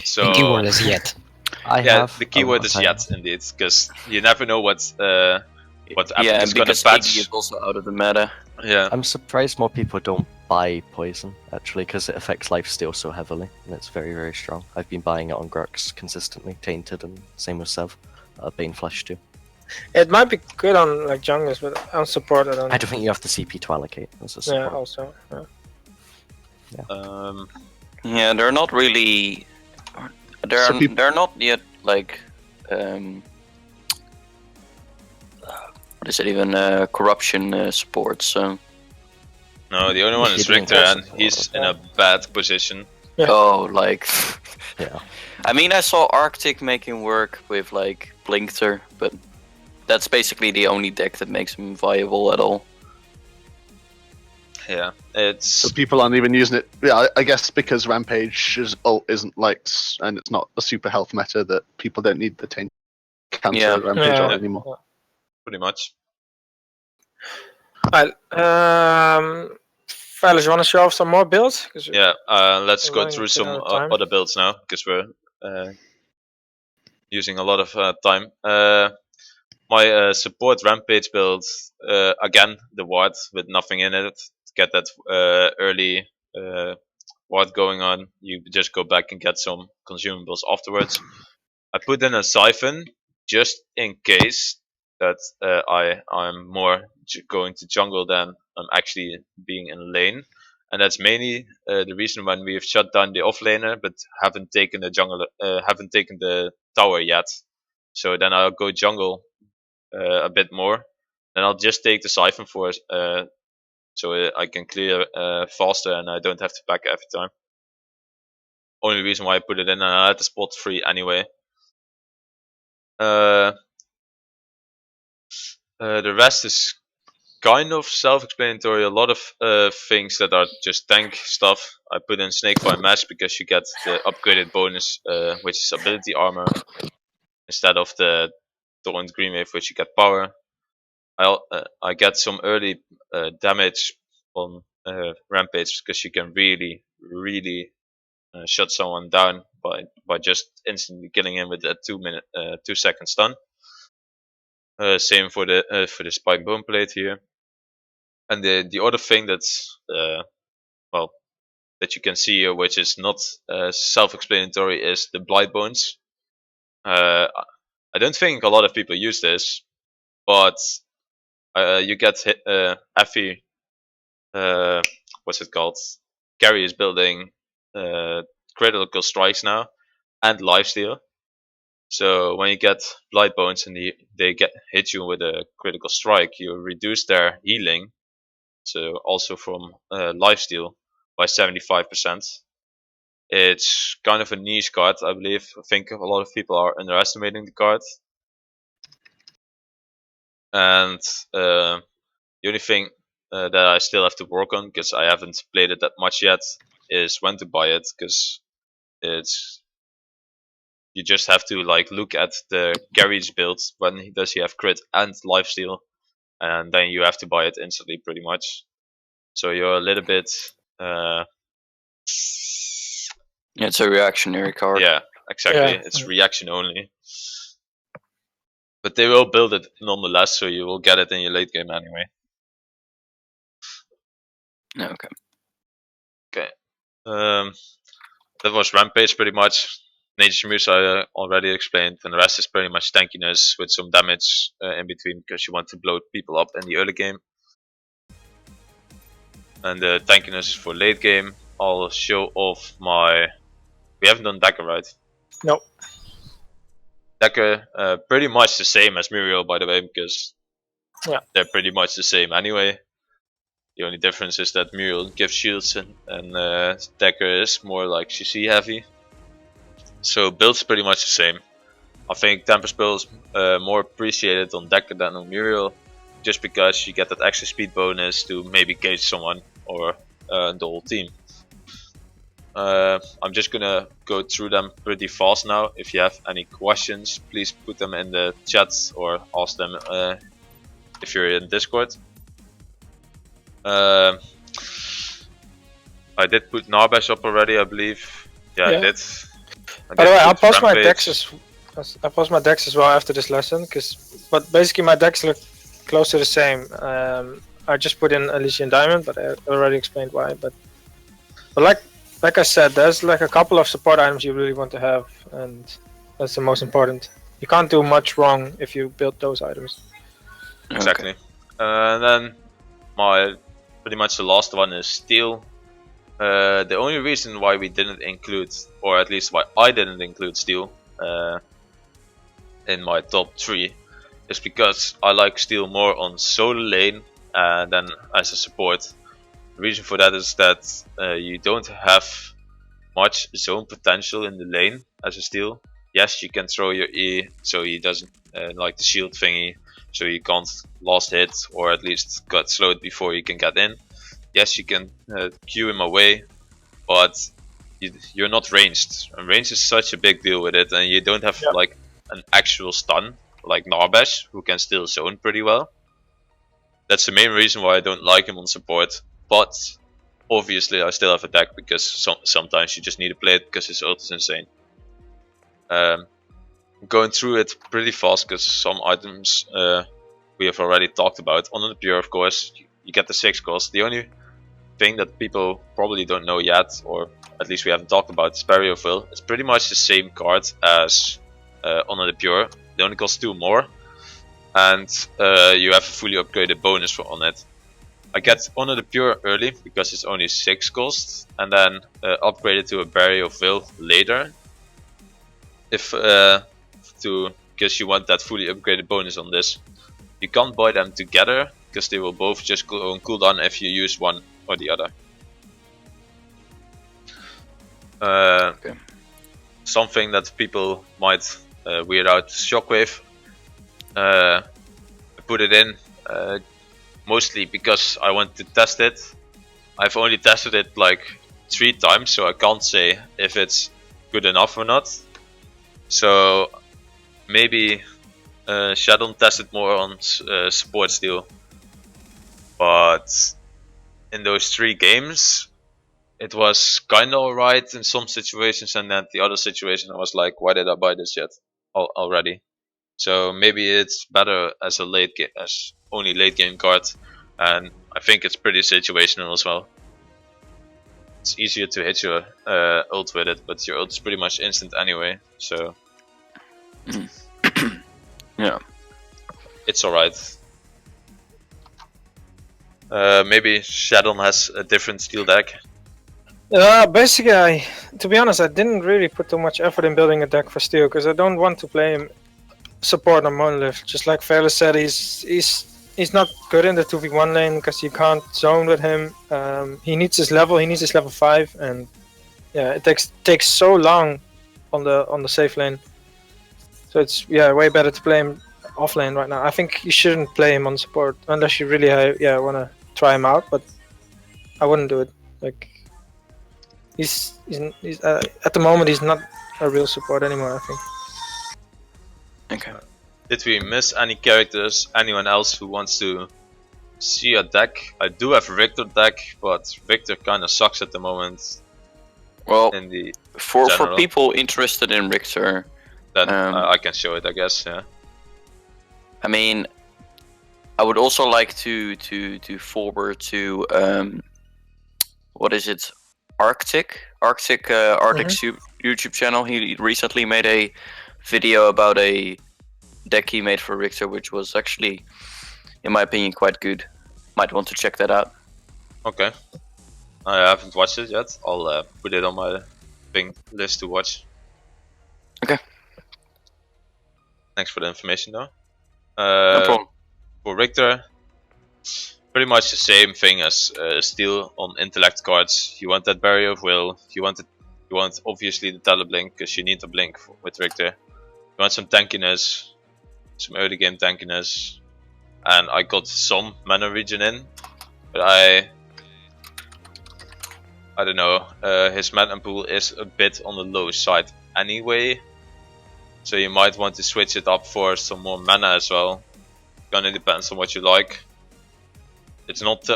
So the keyword is yet. The keyword is yet, indeed, because you never know what Epic is gonna patch. Iggy is also out of the meta. Yeah. I'm surprised more people don't buy poison, actually, because it affects lifesteal so heavily, and it's very, very strong. I've been buying it on Grux consistently, Tainted, and same with Sev. Bane Flesh too. It might be good on like junglers, but unsupported on. I don't think you have the CP to allocate as a support. Yeah, also. Yeah, they're not really. They're not yet like. What is it even? Corruption support. So. No, the only one is Richter, and he's in a bad position. Yeah. Oh, like. Yeah. I mean, I saw Arctic making work with like Blinkter, but that's basically the only deck that makes him viable at all. Yeah, so people aren't even using it. Yeah, I guess because Rampage isn't like, and it's not a super health meta, that people don't need the Taint cancel Rampage on anymore. Pretty much. Alright, fellas, you want to show off some more builds? Yeah, let's go through some other builds now, because we're using a lot of time. My support Rampage build, again, the ward with nothing in it. To get that early ward going on, you just go back and get some consumables afterwards. I put in a Siphon just in case that I'm more going to jungle than I'm actually being in lane. And that's mainly the reason when we have shut down the offlaner, but haven't taken the jungle, haven't taken the tower yet. So then I'll go jungle a bit more. Then I'll just take the Siphon for so I can clear faster and I don't have to back every time. Only reason why I put it in, and I had the spot free anyway. The rest is kind of self-explanatory. A lot of things that are just tank stuff. I put in Snakefire Mesh because you get the upgraded bonus, which is ability armor, instead of the Torrent Greenwave, which you get power. I get some early damage on Rampage because you can really shut someone down by just instantly killing him with a 2 second stun. Same for the Spike Bone Plate here. And the other thing that's well, that you can see here, which is not self-explanatory, is the Blight Bones. I don't think a lot of people use this, but you get hit, Effie. What's it called? Gary is building critical strikes now and lifesteal. So when you get Blight Bones and they hit you with a critical strike, you reduce their healing, so also from lifesteal, by 75%. It's kind of a niche card, I believe. I think a lot of people are underestimating the card. And the only thing that I still have to work on, because I haven't played it that much yet, is when to buy it, because you just have to like look at the Gary's build, when does he have crit and lifesteal, and then you have to buy it instantly pretty much. So you're a little bit Yeah, it's a reactionary card. yeah, exactly. Yeah. It's reaction only. But they will build it nonetheless, so you will get it in your late game anyway. Okay. Okay. That was Rampage pretty much. Nature Muse I already explained, and the rest is pretty much tankiness with some damage in between, because you want to blow people up in the early game. And the tankiness is for late game. I'll show off my... We haven't done Decker, right? No. Decker, pretty much the same as Muriel, by the way, because yeah, they're pretty much the same anyway. The only difference is that Muriel gives shields and Decker is more like CC heavy. So build's pretty much the same. I think Tempest build is more appreciated on Decker than on Muriel, just because you get that extra speed bonus to maybe cage someone or the whole team. I'm just gonna go through them pretty fast now. If you have any questions, please put them in the chat or ask them if you're in Discord. I did put Narbash up already, I believe. Yeah, I did. By the way, I'll post my decks as well after this lesson, but basically my decks look close to the same. I just put in Elysian Diamond, but I already explained why. But like I said, there's like a couple of support items you really want to have, and that's the most important. You can't do much wrong if you build those items. Exactly. And then pretty much the last one is Steel. The only reason why we didn't include, or at least why I didn't include Steel in my top 3, is because I like Steel more on solo lane than as a support. The reason for that is that you don't have much zone potential in the lane as a Steel. Yes, you can throw your E so he doesn't like the shield thingy, so you can't last hit, or at least get slowed before you can get in. Yes, you can Q him away, but you're not ranged. And range is such a big deal with it, and you don't have like an actual stun like Narbash, who can still zone pretty well. That's the main reason why I don't like him on support. But obviously I still have a deck, because sometimes you just need to play it because his ult is insane. Going through it pretty fast, because some items we have already talked about. On the Pure, of course, you get the 6 cost. The only thing that people probably don't know yet, or at least we haven't talked about, is Barriophil. It's pretty much the same card as Honor the Pure. They only cost 2 more, and you have a fully upgraded bonus on it. I get Honor the Pure early because it's only 6 cost, and then upgrade it to a Barriophil later. Because you want that fully upgraded bonus on this. You can't buy them together, because they will both just go on cooldown if you use one or the other. Okay. Something that people might weird out: Shockwave. I put it in mostly because I want to test it. I've only tested it like 3 times, so I can't say if it's good enough or not. So maybe shadoN tested more on support steel, but in those 3 games it was kinda alright in some situations, and then the other situation I was like, why did I buy this yet already? So maybe it's better as a as only late game card, and I think it's pretty situational as well. It's easier to hit your ult with it, but your ult is pretty much instant anyway, so Yeah. it's alright. Maybe shadoN has a different steel deck. Basically, to be honest, I didn't really put too much effort in building a deck for steel because I don't want to play him support on Monolith. Just like iFairless said, he's not good in the 2v1 lane because you can't zone with him. He needs his level. He needs his level 5, and yeah, it takes so long on the safe lane. So it's way better to play him off lane right now. I think you shouldn't play him on support unless you really want to try him out, but I wouldn't do it. Like he's at the moment he's not a real support anymore, I think. Okay. Did we miss any characters? Anyone else who wants to see a deck? I do have Richter deck, but Richter kind of sucks at the moment. Well, in the for general. people interested in Richter, then I can show it, I guess. Yeah. I mean, I would also like to forward to what is it? Arctic's YouTube channel. He recently made a video about a deck he made for Richter, which was actually, in my opinion, quite good. Might want to check that out. Okay. I haven't watched it yet. I'll put it on my list to watch. Okay. Thanks for the information, though. No problem. For Richter, pretty much the same thing as steel on intellect cards. You want that barrier of will. You want obviously the teleblink because you need the blink with Richter. You want some tankiness, some early game tankiness, and I got some mana regen in, but I don't know. His mana pool is a bit on the low side anyway, so you might want to switch it up for some more mana as well. Kinda depends on what you like. It's not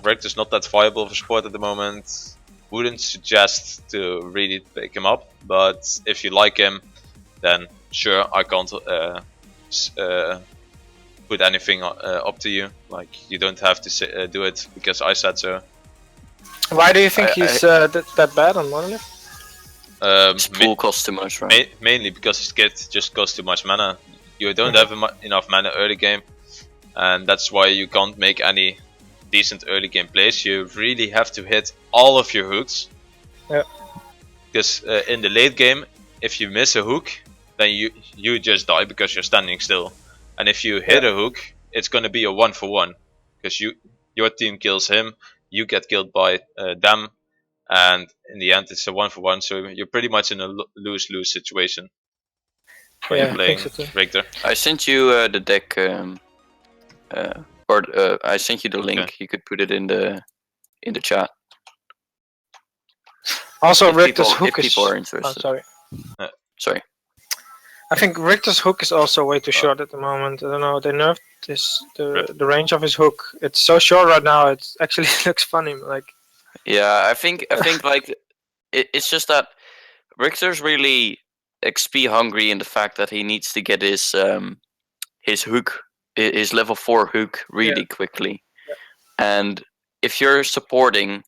Richter's not that viable for support at the moment. Wouldn't suggest to really pick him up, but if you like him, then sure, I can't put anything up to you. Like, you don't have to do it because I said so. Why do you think he's that bad on Monolith? His pool costs too much, right? Mainly because his kit just costs too much mana. You don't have enough mana early game, and that's why you can't make any decent early game plays. You really have to hit all of your hooks. Yeah. Because in the late game, if you miss a hook, then you just die because you're standing still. And if you hit a hook, it's gonna be a 1-for-1 because your team kills him, you get killed by them, and in the end it's a 1-for-1. So you're pretty much in a lose-lose situation when you're playing Richter. I sent you the deck, I sent you the link. Okay. You could put it in the chat. Also, If Richter's people- hook if is. people are interested. Oh, sorry. Sorry. I think Richter's hook is also way too short at the moment. I don't know. They nerfed the range of his hook. It's so short right now. It actually looks funny. Like. Yeah, I think like it's just that Richter's really XP hungry in the fact that he needs to get his hook, his level 4 hook really quickly. Yeah. And if you're supporting,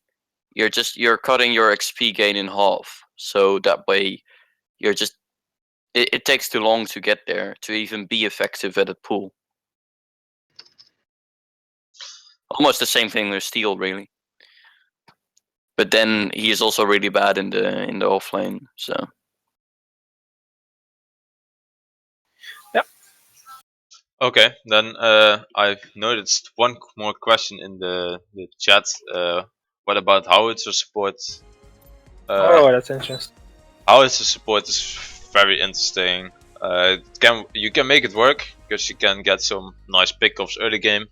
you're cutting your XP gain in half. So that way you're just it takes too long to get there to even be effective at a pool. Almost the same thing with steel, really. But then he is also really bad in the offlane. So. Yep. Okay, then I've noticed one more question in the chat. What about howitzer support? Oh, that's interesting. Howitzer support is very interesting. You can make it work because you can get some nice pickups early game.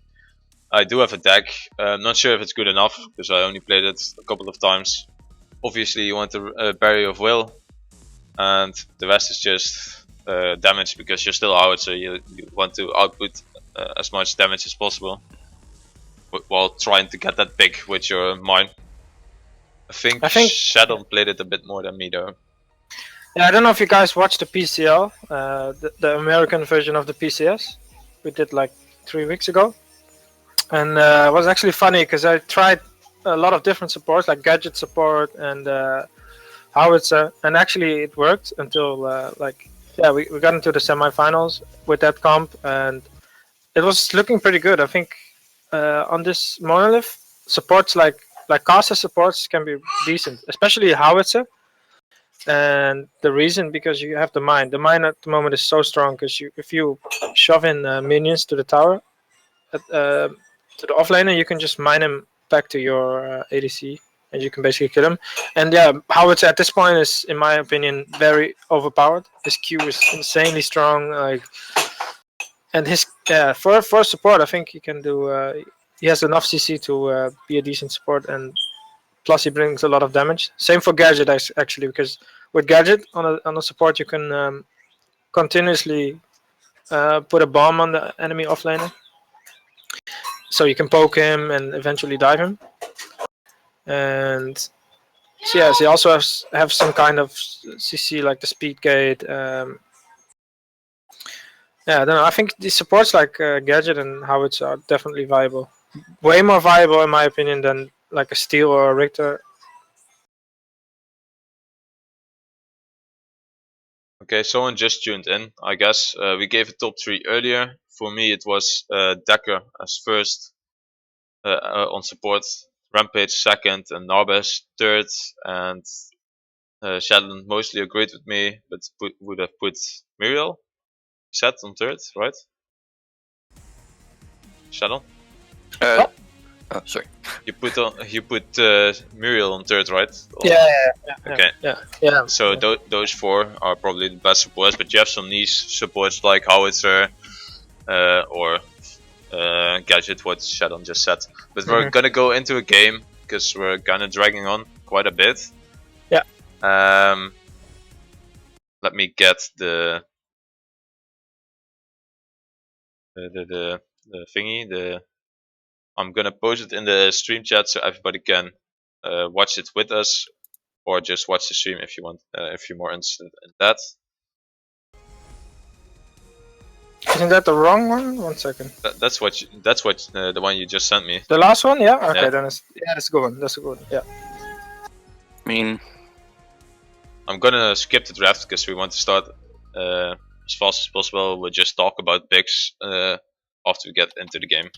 I do have a deck. I'm not sure if it's good enough because I only played it a couple of times. Obviously, you want the Barrier of Will, and the rest is just damage because you're still howitzer. You want to output as much damage as possible while trying to get that pick with your mine. I think shadoN played it a bit more than me though. Yeah, I don't know if you guys watched the PCL, the American version of the PCS. We did like 3 weeks ago, and it was actually funny because I tried a lot of different supports, like gadget support and howitzer, and actually it worked until we got into the semifinals with that comp, and it was looking pretty good. I think on this monolith, supports like caster supports can be decent, especially howitzer. And the reason, because you have the mine. The mine at the moment is so strong because if you shove in minions to the tower, to the offlaner, you can just mine him back to your ADC, and you can basically kill him. And yeah, howitzer at this point is, in my opinion, very overpowered. His Q is insanely strong. And his for support, I think he can do. He has enough CC to be a decent support, and plus he brings a lot of damage. Same for gadget actually, because with gadget on a support you can continuously put a bomb on the enemy offlaner, so you can poke him and eventually dive him. And so yes, he also have some kind of CC like the speed gate. Yeah, I don't know. I think these supports like gadget and howitzer are definitely viable. Way more viable in my opinion than like a steel or a Richter. Okay, someone just tuned in. I guess we gave a top 3 earlier. For me, it was Decker as first on support, Rampage second, and Narbash third. And shadoN mostly agreed with me, but would have put Muriel set on third, right? shadoN? Oh, sorry. You put Muriel on third, right? Yeah. Okay. Yeah. So those 4 are probably the best supports, but you have some niche supports like howitzer or gadget, what shadoN just said. But we're gonna go into a game because we're kind of dragging on quite a bit. Yeah. Let me get the thingy. I'm gonna post it in the stream chat so everybody can watch it with us, or just watch the stream if you want. If you're more interested in that. Isn't that the wrong one? 1 second. That's what the one you just sent me. The last one, yeah. Okay, Yeah. then that's a good one. That's a good one. Yeah. I mean, I'm gonna skip the draft because we want to start as fast as possible. We'll just talk about picks after we get into the game.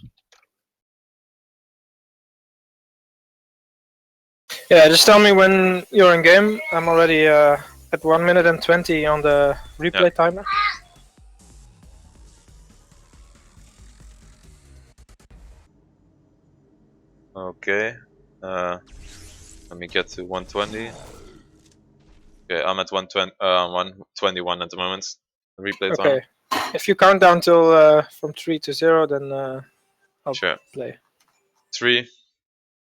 Yeah, just tell me when you're in game. I'm already at 1 minute and 20 on the replay timer. Okay. Let me get to 120. Okay, I'm at 120, 121 at the moment. Replay time. Okay. If you count down till from 3 to 0, then I'll Sure. play. 3,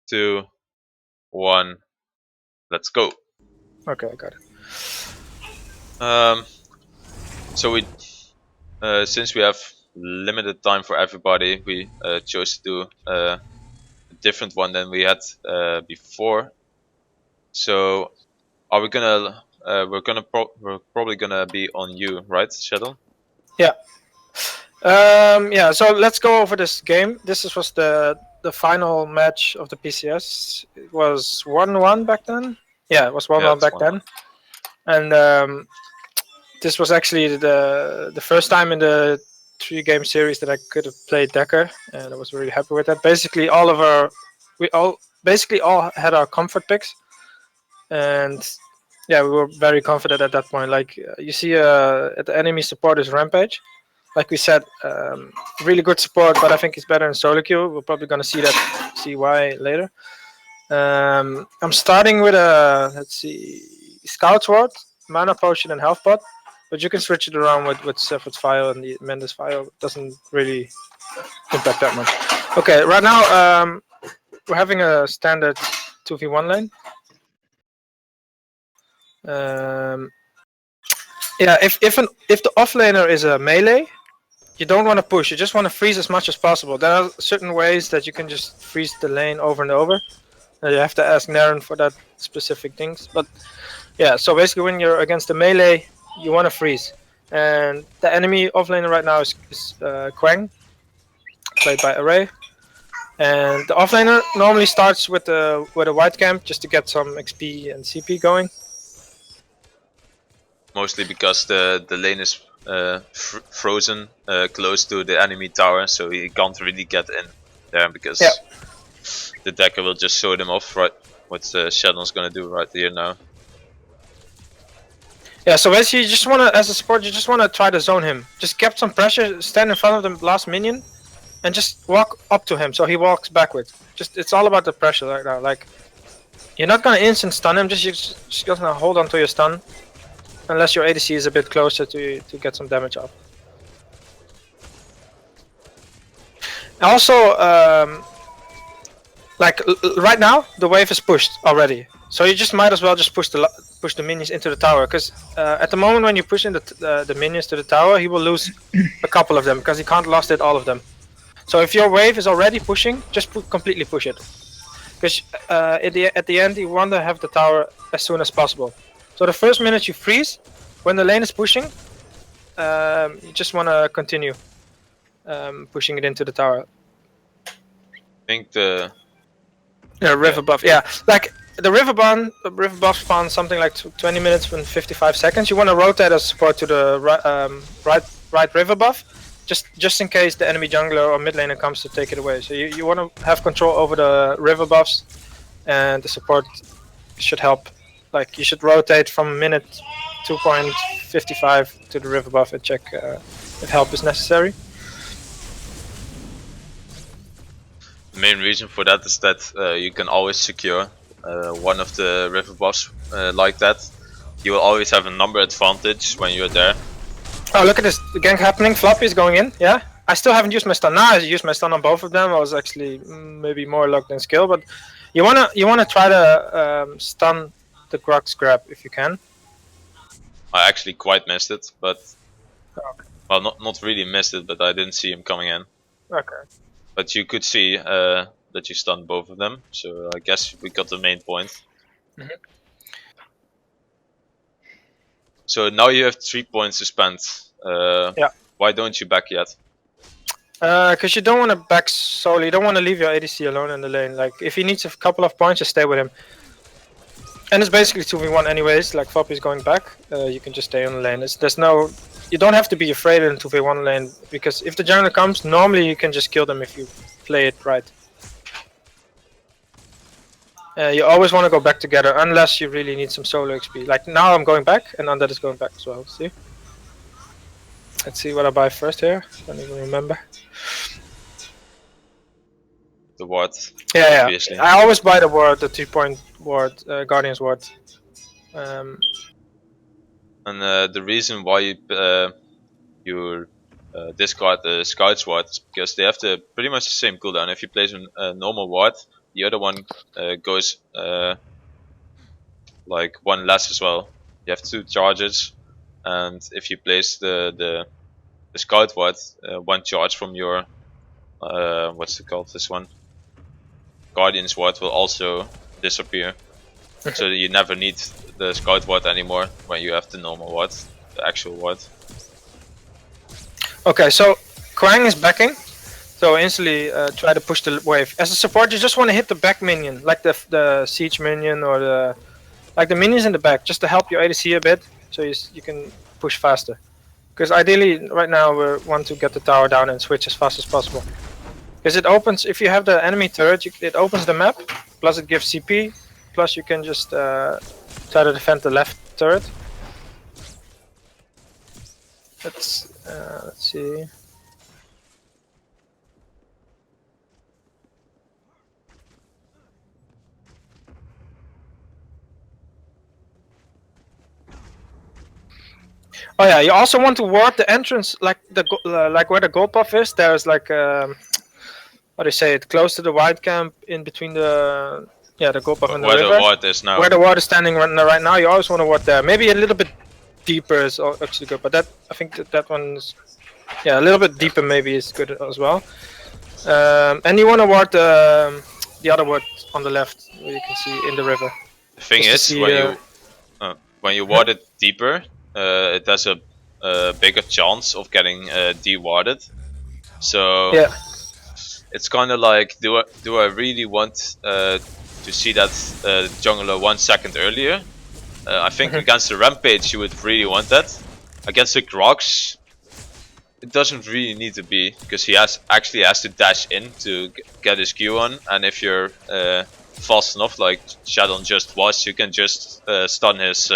2, 1. Let's go. Okay, I got it. So we, since we have limited time for everybody, we chose to do a different one than we had before. So, are we gonna? We're probably gonna be on you, right, shadoN? Yeah. Yeah. So let's go over this game. This was the final match of the PCS. It was 1-1 back then. Yeah, it was 1-1 back then. And this was actually the first time in the 3-game series that I could have played Decker, and I was really happy with that. Basically, we all had our comfort picks, and yeah, we were very confident at that point. Like you see, at the enemy support is Rampage, like we said, really good support, but I think he's better in solo queue. We're probably gonna see why later. I'm starting with a, let's see, Scout Sword, Mana Potion, and Health Pot, but you can switch it around with Sephard's File, and the Mendes File doesn't really impact that much. Okay, right now we're having a standard 2v1 lane. Yeah, if the offlaner is a melee, you don't want to push. You just want to freeze as much as possible. There are certain ways that you can just freeze the lane over and over. You have to ask Naren for that specific things. But yeah, so basically when you're against the melee, you want to freeze. And the enemy offlaner right now is Quang, played by Array. And the offlaner normally starts with a white camp just to get some XP and CP going. Mostly because the lane is frozen close to the enemy tower, so he can't really get in there because the decker will just show them off right what shadoN's gonna do right here now. Yeah, so basically you just wanna, as a support, you just wanna try to zone him. Just get some pressure, stand in front of the last minion, and just walk up to him so he walks backwards. Just it's all about the pressure right now. Like you're not gonna instant stun him, you're just gonna hold on to your stun. Unless your ADC is a bit closer to get some damage off. Also, like right now, the wave is pushed already, so you just might as well just push the minions into the tower. Because at the moment when you push in the minions to the tower, he will lose a couple of them because he can't last it all of them. So if your wave is already pushing, just completely push it. Because at the end, you want to have the tower as soon as possible. So the first minute you freeze, when the lane is pushing, you just want to continue pushing it into the tower. I think the river buff, yeah, like the river buff spawns something like 20 minutes and 55 seconds. You want to rotate as support to the right river buff, just in case the enemy jungler or mid laner comes to take it away. So you want to have control over the river buffs, and the support should help. Like you should rotate from minute 2.55 to the river buff and check if help is necessary. The main reason for that is that you can always secure one of the river buffs like that. You will always have a number advantage when you're there. Oh, look at this, the gank happening. Floppy is going in. Yeah, I still haven't used my stun. Now I used my stun on both of them. I was actually maybe more luck than skill, but you wanna try to stun the Grux grab if you can. I actually quite missed it, but well, not really missed it, but I didn't see him coming in. Okay. But you could see that you stunned both of them, so I guess we got the main point. Mm-hmm. So now you have 3 points to spend. Yeah. Why don't you back yet? Because you don't want to back solely. You don't want to leave your ADC alone in the lane. Like if he needs a couple of points, just stay with him. And it's basically 2v1 anyways, like Floppy's going back, you can just stay on the lane. You don't have to be afraid in 2v1 lane, because if the jungler comes, normally you can just kill them if you play it right. You always want to go back together, unless you really need some solo XP. Like now I'm going back, and Undead is going back as well, see? Let's see what I buy first here, I don't even remember. The ward. Yeah, obviously. I always buy the ward, the 3-point ward, Guardian's ward. And the reason why you discard the Scout's ward is because they have pretty much the same cooldown. If you place a normal ward, the other one goes like one less as well. You have 2 charges, and if you place the Scout ward, 1 charge from your what's it called? This one. Guardian's ward will also disappear, so you never need the Scout ward anymore when you have the normal ward, the actual ward. Okay, so Quang is backing, so instantly try to push the wave. As a support, you just want to hit the back minion, like the siege minion or the minions in the back, just to help your ADC a bit, so you can push faster. Because ideally, right now we want to get the tower down and switch as fast as possible. Because it opens, if you have the enemy turret, it opens the map, plus it gives CP, plus you can just try to defend the left turret. Let's see. Oh yeah, you also want to ward the entrance, like like where the gold buff is. There's like how do you say it? Close to the white camp, in between the the gold buff and the Where river. the ward is now. Where the ward is standing right now, you always want to ward there. Maybe a little bit deeper is actually good, but I think that one's a little bit deeper maybe is good as well. And you want to ward the other ward on the left, where you can see in the river. The thing Just to is, see, when you ward it deeper, it has a bigger chance of getting de-warded. So Yeah. it's kind of like, do I really want to see that jungler 1 second earlier? I think against the Rampage you would really want that. Against the Grox, it doesn't really need to be, because he actually has to dash in to get his Q on, and if you're fast enough, like shadoN just was, you can just stun his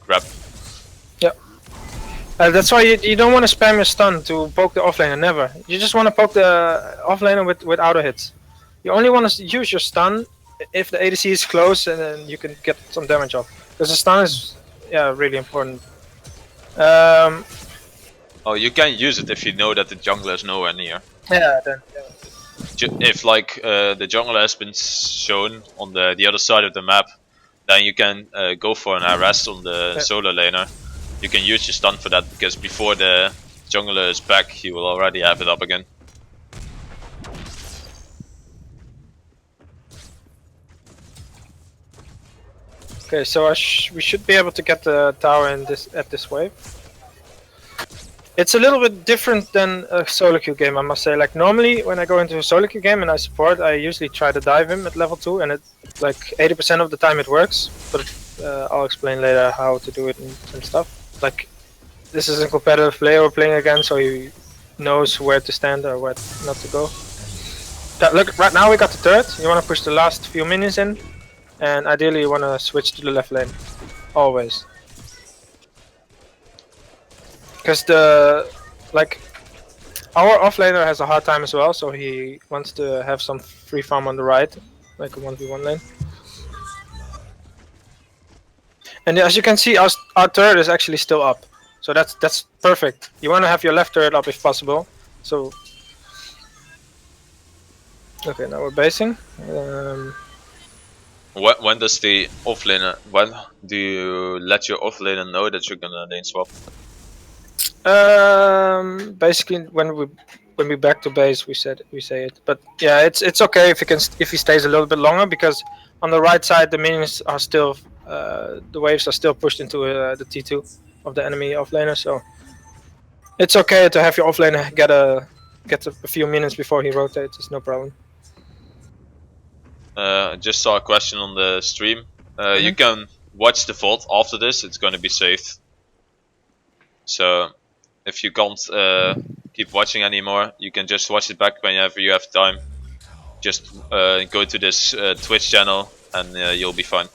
grab. That's why you don't want to spam your stun to poke the offlaner, never. You just want to poke the offlaner with auto hits. You only want to use your stun if the ADC is close, and then you can get some damage off. Because the stun is really important. Oh, you can use it if you know that the jungler is nowhere near. Yeah, then. If like the jungler has been shown on the other side of the map, then you can go for an arrest on the solo laner. You can use your stun for that, because before the jungler is back, he will already have it up again. Okay, so we should be able to get the tower in at this wave. It's a little bit different than a solo queue game, I must say. Like normally, when I go into a solo queue game and I support, I usually try to dive him at level 2, and it like 80% of the time it works. But I'll explain later how to do it and stuff. Like this is a competitive player we're playing against, so he knows where to stand or where not to go. Look, right now we got the turret. You want to push the last few minions in, and ideally you want to switch to the left lane, always. Because our offlaner has a hard time as well, so he wants to have some free farm on the right, like a 1v1 lane. And as you can see, our turret is actually still up, so that's perfect. You want to have your left turret up if possible. So okay, now we're basing. When does the offlaner? When do you let your offlaner know that you're gonna lane swap? Basically when we back to base, we say it. But yeah, it's okay if he stays a little bit longer, because on the right side the minions are still the waves are still pushed into the T2 of the enemy offlaner, so it's okay to have your offlaner get a few minutes before he rotates. It's no problem. Just saw a question on the stream. You can watch the VOD after this. It's going to be saved. So if you can't keep watching anymore, you can just watch it back whenever you have time. Just go to this Twitch channel and you'll be fine.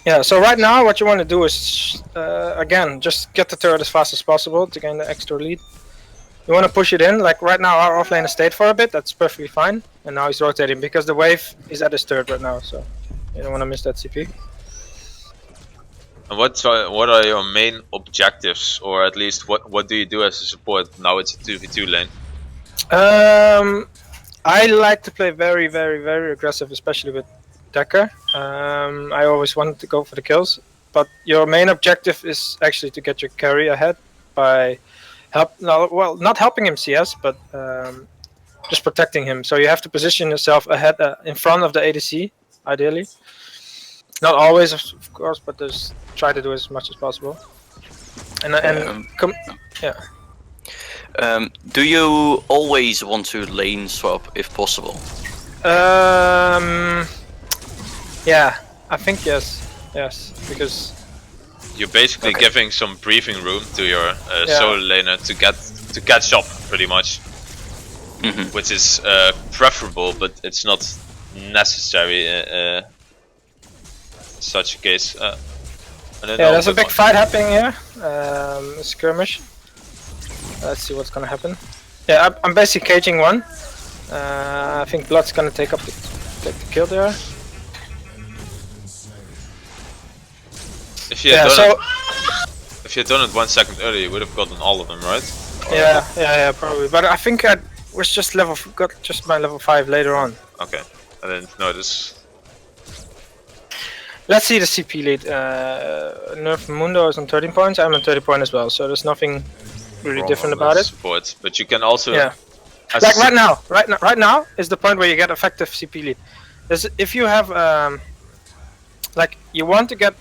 Yeah, so right now what you want to do is, again, just get the turret as fast as possible to gain the extra lead. You want to push it in, like right now our offlaner stayed for a bit, that's perfectly fine. And now he's rotating because the wave is at his turret right now, so you don't want to miss that CP. And what are your main objectives, or at least what do you do as a support? Now it's a 2v2 lane. I like to play very, very, very aggressive, especially with Decker. I always wanted to go for the kills, but your main objective is actually to get your carry ahead by not helping him CS, but just protecting him. So you have to position yourself ahead, in front of the ADC, ideally. Not always, of course, but just try to do as much as possible. Do you always want to lane swap if possible? Yeah, I think yes, because you're basically giving some breathing room to your solo laner to catch up, pretty much. Which is preferable, but it's not necessary such a case. I don't Yeah, know, there's a but big fight happening here. A skirmish. Let's see what's gonna happen. Yeah, I'm basically caging one. I think Blood's gonna take the kill there. if you had Yeah, done so it, if you had done it 1 second earlier, you would have gotten all of them, right? yeah, probably. But I think I was just got just my level 5 later on. Okay, I didn't notice. Let's see the CP lead. Nerf Mundo is on 13 points. I'm on 30 points as well. So there's nothing really Wrong different on about the it. support, but you can also Yeah. as Like a right now is the point where you get effective CP lead. If you have like you want to get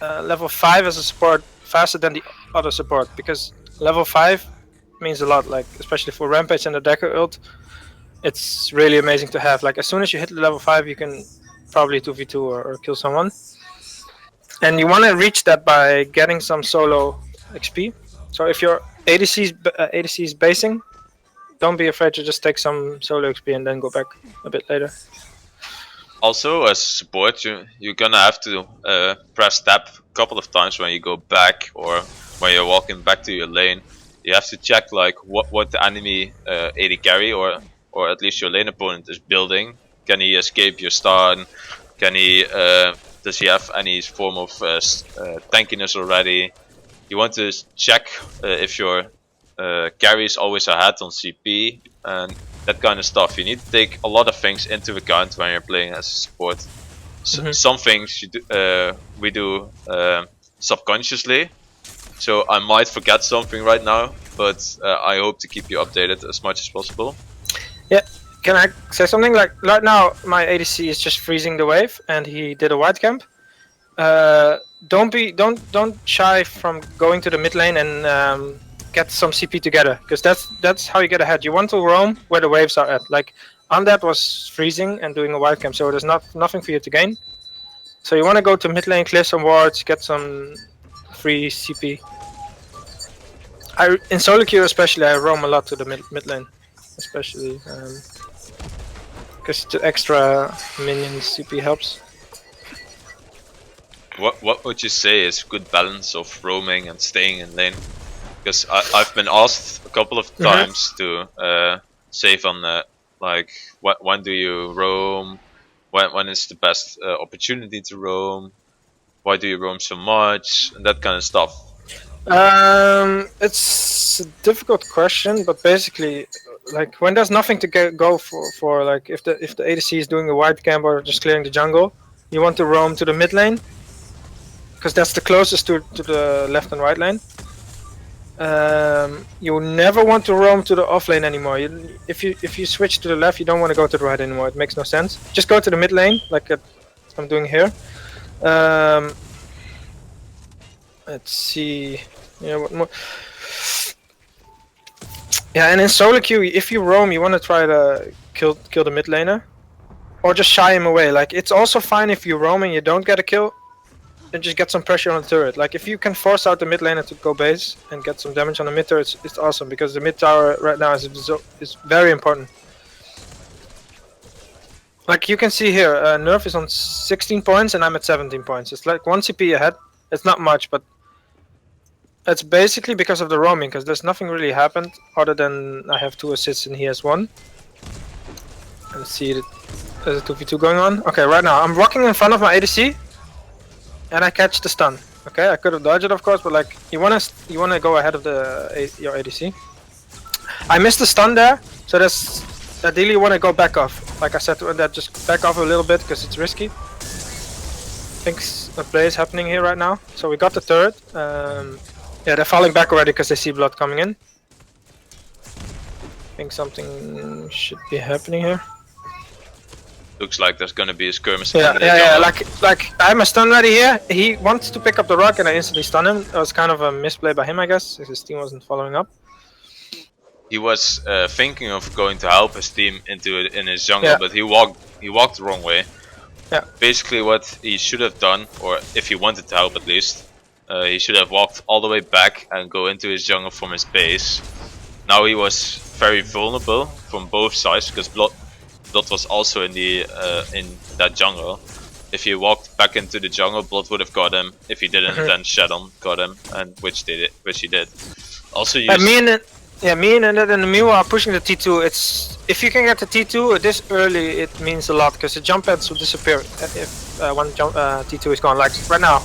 level 5 as a support faster than the other support, because level 5 means a lot, like especially for Rampage and the Decker ult. It's really amazing to have. Like as soon as you hit the level 5, you can probably 2v2 or kill someone. And you want to reach that by getting some solo XP. So if your ADC is basing, don't be afraid to just take some solo XP and then go back a bit later. Also, as support, you're gonna have to press tab a couple of times when you go back or when you're walking back to your lane. You have to check like what the enemy AD carry or at least your lane opponent is building. Can he escape your stun? Can he does he have any form of tankiness already? You want to check if your carry is always ahead on CP and that kind of stuff. You need to take a lot of things into account when you're playing as a support. Some things we do subconsciously, so I might forget something right now, but I hope to keep you updated as much as possible. Yeah, can I say something? Like right now, my ADC is just freezing the wave, and he did a white camp. Don't shy from going to the mid lane and get some CP together, because that's how you get ahead. You want to roam where the waves are at. Like Undead was freezing and doing a wild camp, so there's nothing for you to gain. So you want to go to mid lane, clear some wards, get some free CP. In solo queue especially, I roam a lot to the mid lane, especially because the extra minions CP helps. What would you say is good balance of roaming and staying in lane? Because I've been asked a couple of times to save on like when do you roam, when is the best opportunity to roam, why do you roam so much, and that kind of stuff. It's a difficult question, but basically, like when there's nothing to go for like if the ADC is doing a wide camp or just clearing the jungle, you want to roam to the mid lane, because that's the closest to the left and right lane. You never want to roam to the off lane anymore. If you switch to the left, you don't want to go to the right anymore. It makes no sense. Just go to the mid lane, like I'm doing here. Let's see. Yeah, what more? Yeah, and in solo queue, if you roam, you want to try to kill the mid laner, or just shy him away. Like it's also fine if you roam and you don't get a kill, and just get some pressure on the turret. Like if you can force out the mid laner to go base and get some damage on the mid turret, it's awesome, because the mid tower right now is very important. Like you can see here, Nerf is on 16 points and I'm at 17 points. It's like 1 CP ahead. It's not much, but it's basically because of the roaming, because there's nothing really happened other than I have 2 assists and he has 1. Let's see, there's a 2v2 going on. Okay, right now I'm walking in front of my ADC and I catch the stun. Okay, I could have dodged it, of course, but like you wanna go ahead of your ADC. I missed the stun there, so that's ideally you wanna go back off. Like I said, that just back off a little bit because it's risky. I think a play is happening here right now. So we got the turret. Yeah, they're falling back already because they see blood coming in. I think something should be happening here. Looks like there's gonna be a skirmish. Yeah. Like I have my stun ready here. He wants to pick up the rock and I instantly stun him. It was kind of a misplay by him, I guess. His team wasn't following up. He was thinking of going to help his team in his jungle, but he walked the wrong way. Yeah. Basically, what he should have done, or if he wanted to help at least, he should have walked all the way back and go into his jungle from his base. Now he was very vulnerable from both sides because Blood was also in that jungle. If he walked back into the jungle, Blood would have got him. If he didn't, then shadoN got him, and which he did. Also used. Me and the Mew are pushing the T2. It's if you can get the T2 this early, it means a lot because the jump pads will disappear if one T2 is gone. Like right now,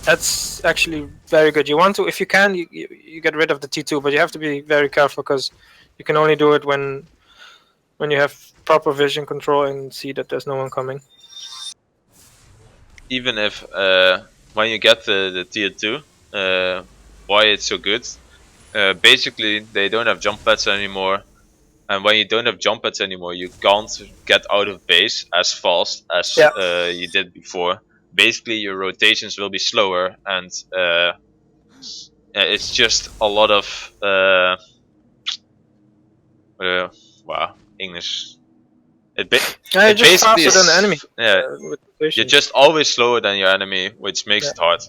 that's actually very good. You want to, if you can, you get rid of the T2, but you have to be very careful because you can only do it when you have proper vision control and see that there's no one coming. Even if when you get the tier 2, why it's so good? Basically, they don't have jump pads anymore, and when you don't have jump pads anymore, you can't get out of base as fast as you did before. Basically, your rotations will be slower, and it's just a lot of wow, English. It you're just faster than the enemy. Yeah, you're just always slower than your enemy, which makes it hard.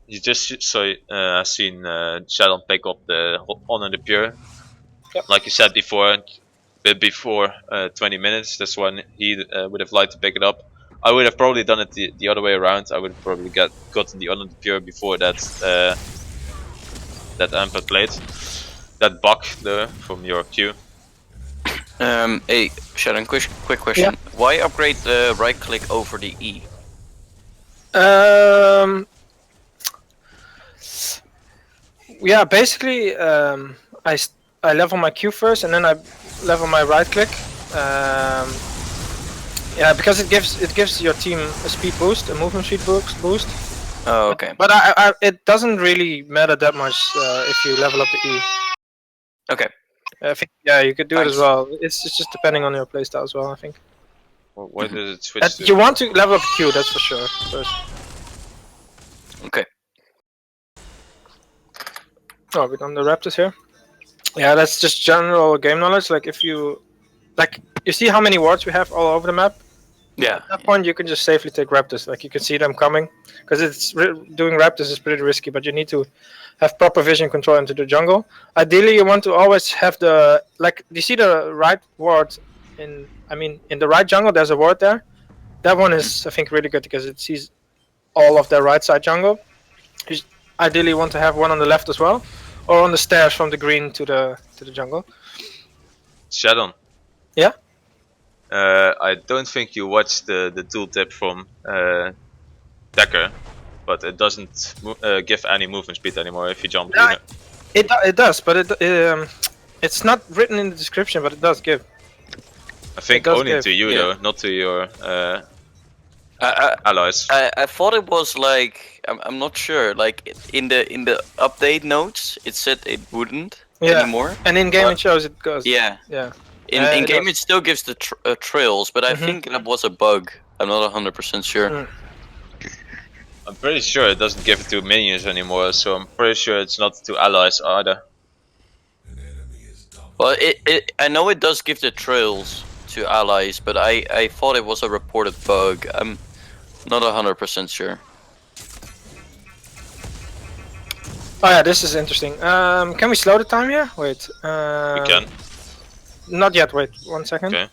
You just seen shadoN pick up the Honor the Pure, like you said before, before 20 minutes. That's when he would have liked to pick it up. I would have probably done it the other way around. I would have probably gotten the Honor the Pure before that that Amp played. That bug though from your Q. Hey, shadoN, quick question. Yeah. Why upgrade the right click over the E? Yeah, basically, I level my Q first, and then I level my right click. Yeah, because it gives your team a speed boost, a movement speed boost. Oh, okay. But it doesn't really matter that much if you level up the E. Okay. I think you could do it as well. It's just depending on your playstyle as well. I think. Well, why does it switch? You want to level up Q, that's for sure. First. Okay. Oh, we done the Raptors here. Yeah, that's just general game knowledge. Like if you see how many wards we have all over the map. Yeah. At that point, you can just safely take Raptors. Like you can see them coming, because doing Raptors is pretty risky. But you need to have proper vision control into the jungle. Ideally, you want to always have you see the right ward in the right jungle. There's a ward there. That one is, I think, really good because it sees all of the right side jungle. You ideally want to have one on the left as well, or on the stairs from the green to the jungle. shadoN. Yeah. I don't think you watched the tooltip from Decker, but it doesn't give any movement speed anymore if you jump. Yeah, it does, but it's not written in the description, but it does give. I think only to you though, not to your allies. I thought it was like I'm not sure. Like in the update notes, it said it wouldn't anymore. And in game it shows it goes. Yeah. Yeah. In game it still gives the trails, but I think that was a bug. I'm not 100% sure. I'm pretty sure it doesn't give it to minions anymore, so I'm pretty sure it's not to allies either. Well, I know it does give the trails to allies, but I thought it was a reported bug. I'm not 100% sure. Oh yeah, this is interesting. Can we slow the time here? Wait. We can. Not yet. Wait 1 second. Okay.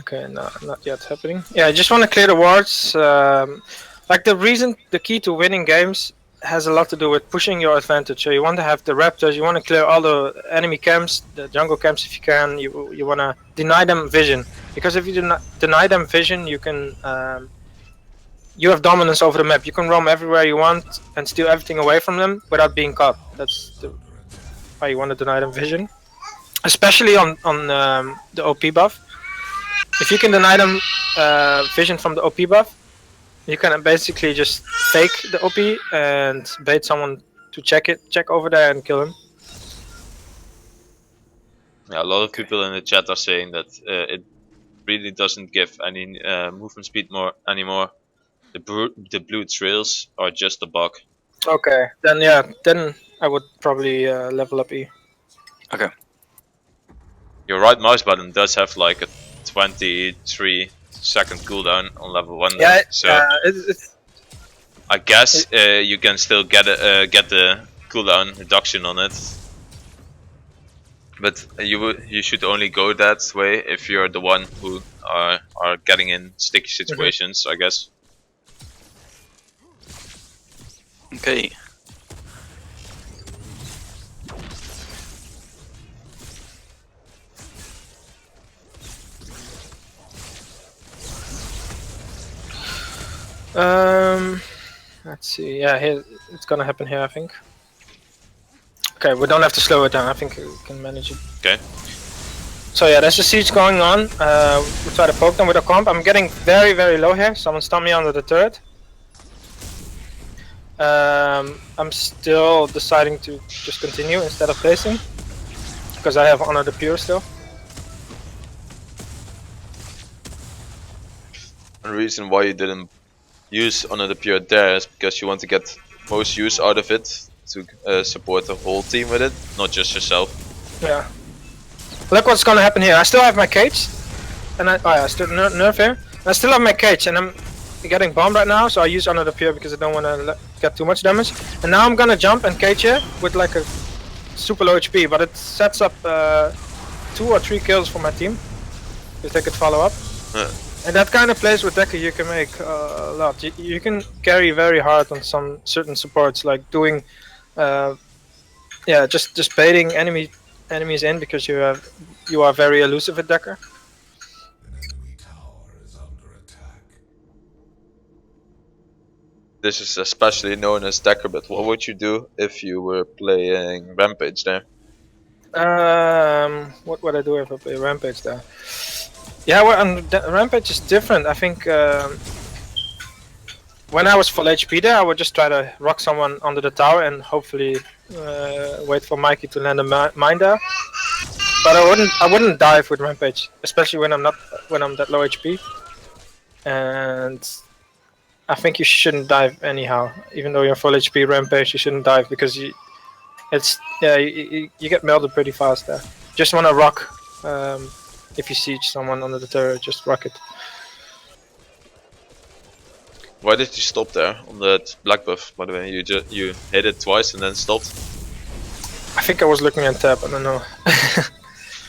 Okay, no, not yet happening. Yeah, I just want to clear the wards. Like the key to winning games has a lot to do with pushing your advantage. So you want to have the Raptors, you want to clear all the enemy camps, the jungle camps if you can. You want to deny them vision, because if you deny them vision, you can you have dominance over the map. You can roam everywhere you want and steal everything away from them without being caught. That's why you want to deny them vision, especially on the OP buff. If you can deny them vision from the OP buff, you can basically just fake the OP and bait someone to check over there and kill him. Yeah, a lot of people in the chat are saying that it really doesn't give any movement speed anymore. The blue trails are just a bug. Okay, then I would probably level up E. Okay. Your right mouse button does have like a 23-second cooldown on level 1. Yeah, so it's I guess you can still get the cooldown reduction on it. But you should only go that way if you're the one who are getting in sticky situations, I guess. Okay. Let's see. Yeah, here it's gonna happen here, I think. Okay, we don't have to slow it down. I think we can manage it. Okay. So yeah, there's a siege going on. We try to poke them with a comp. I'm getting very, very low here. Someone stunned me under the turret. I'm still deciding to just continue instead of placing, because I have Honor the Pure still. The reason why you didn't use Honor the Pure there is because you want to get most use out of it to support the whole team with it, not just yourself. Yeah. Look what's gonna happen here. I still have my cage, and I still nerf here. I still have my cage, and I'm getting bombed right now. So I use Honor the Pure because I don't want to get too much damage. And now I'm gonna jump and cage here with like a super low HP, but it sets up 2 or 3 kills for my team if they could follow up. And that kind of plays with Decker you can make a lot. You can carry very hard on some certain supports, like doing, yeah, just baiting enemies in because you are very elusive with Decker. This is especially known as Decker, but what would you do if you were playing Rampage there? What would I do if I play Rampage there? Yeah, well, Rampage is different. I think when I was full HP there, I would just try to rock someone under the tower and hopefully wait for Mikey to land a mine there. But I wouldn't dive with Rampage, especially when I'm that low HP. And I think you shouldn't dive anyhow, even though you're full HP Rampage. You shouldn't dive because you get melted pretty fast there. Just want to rock. If you siege someone under the turret, just rock it. Why did you stop there on that black buff? By the way, you hit it twice and then stopped. I think I was looking at tab. I don't know.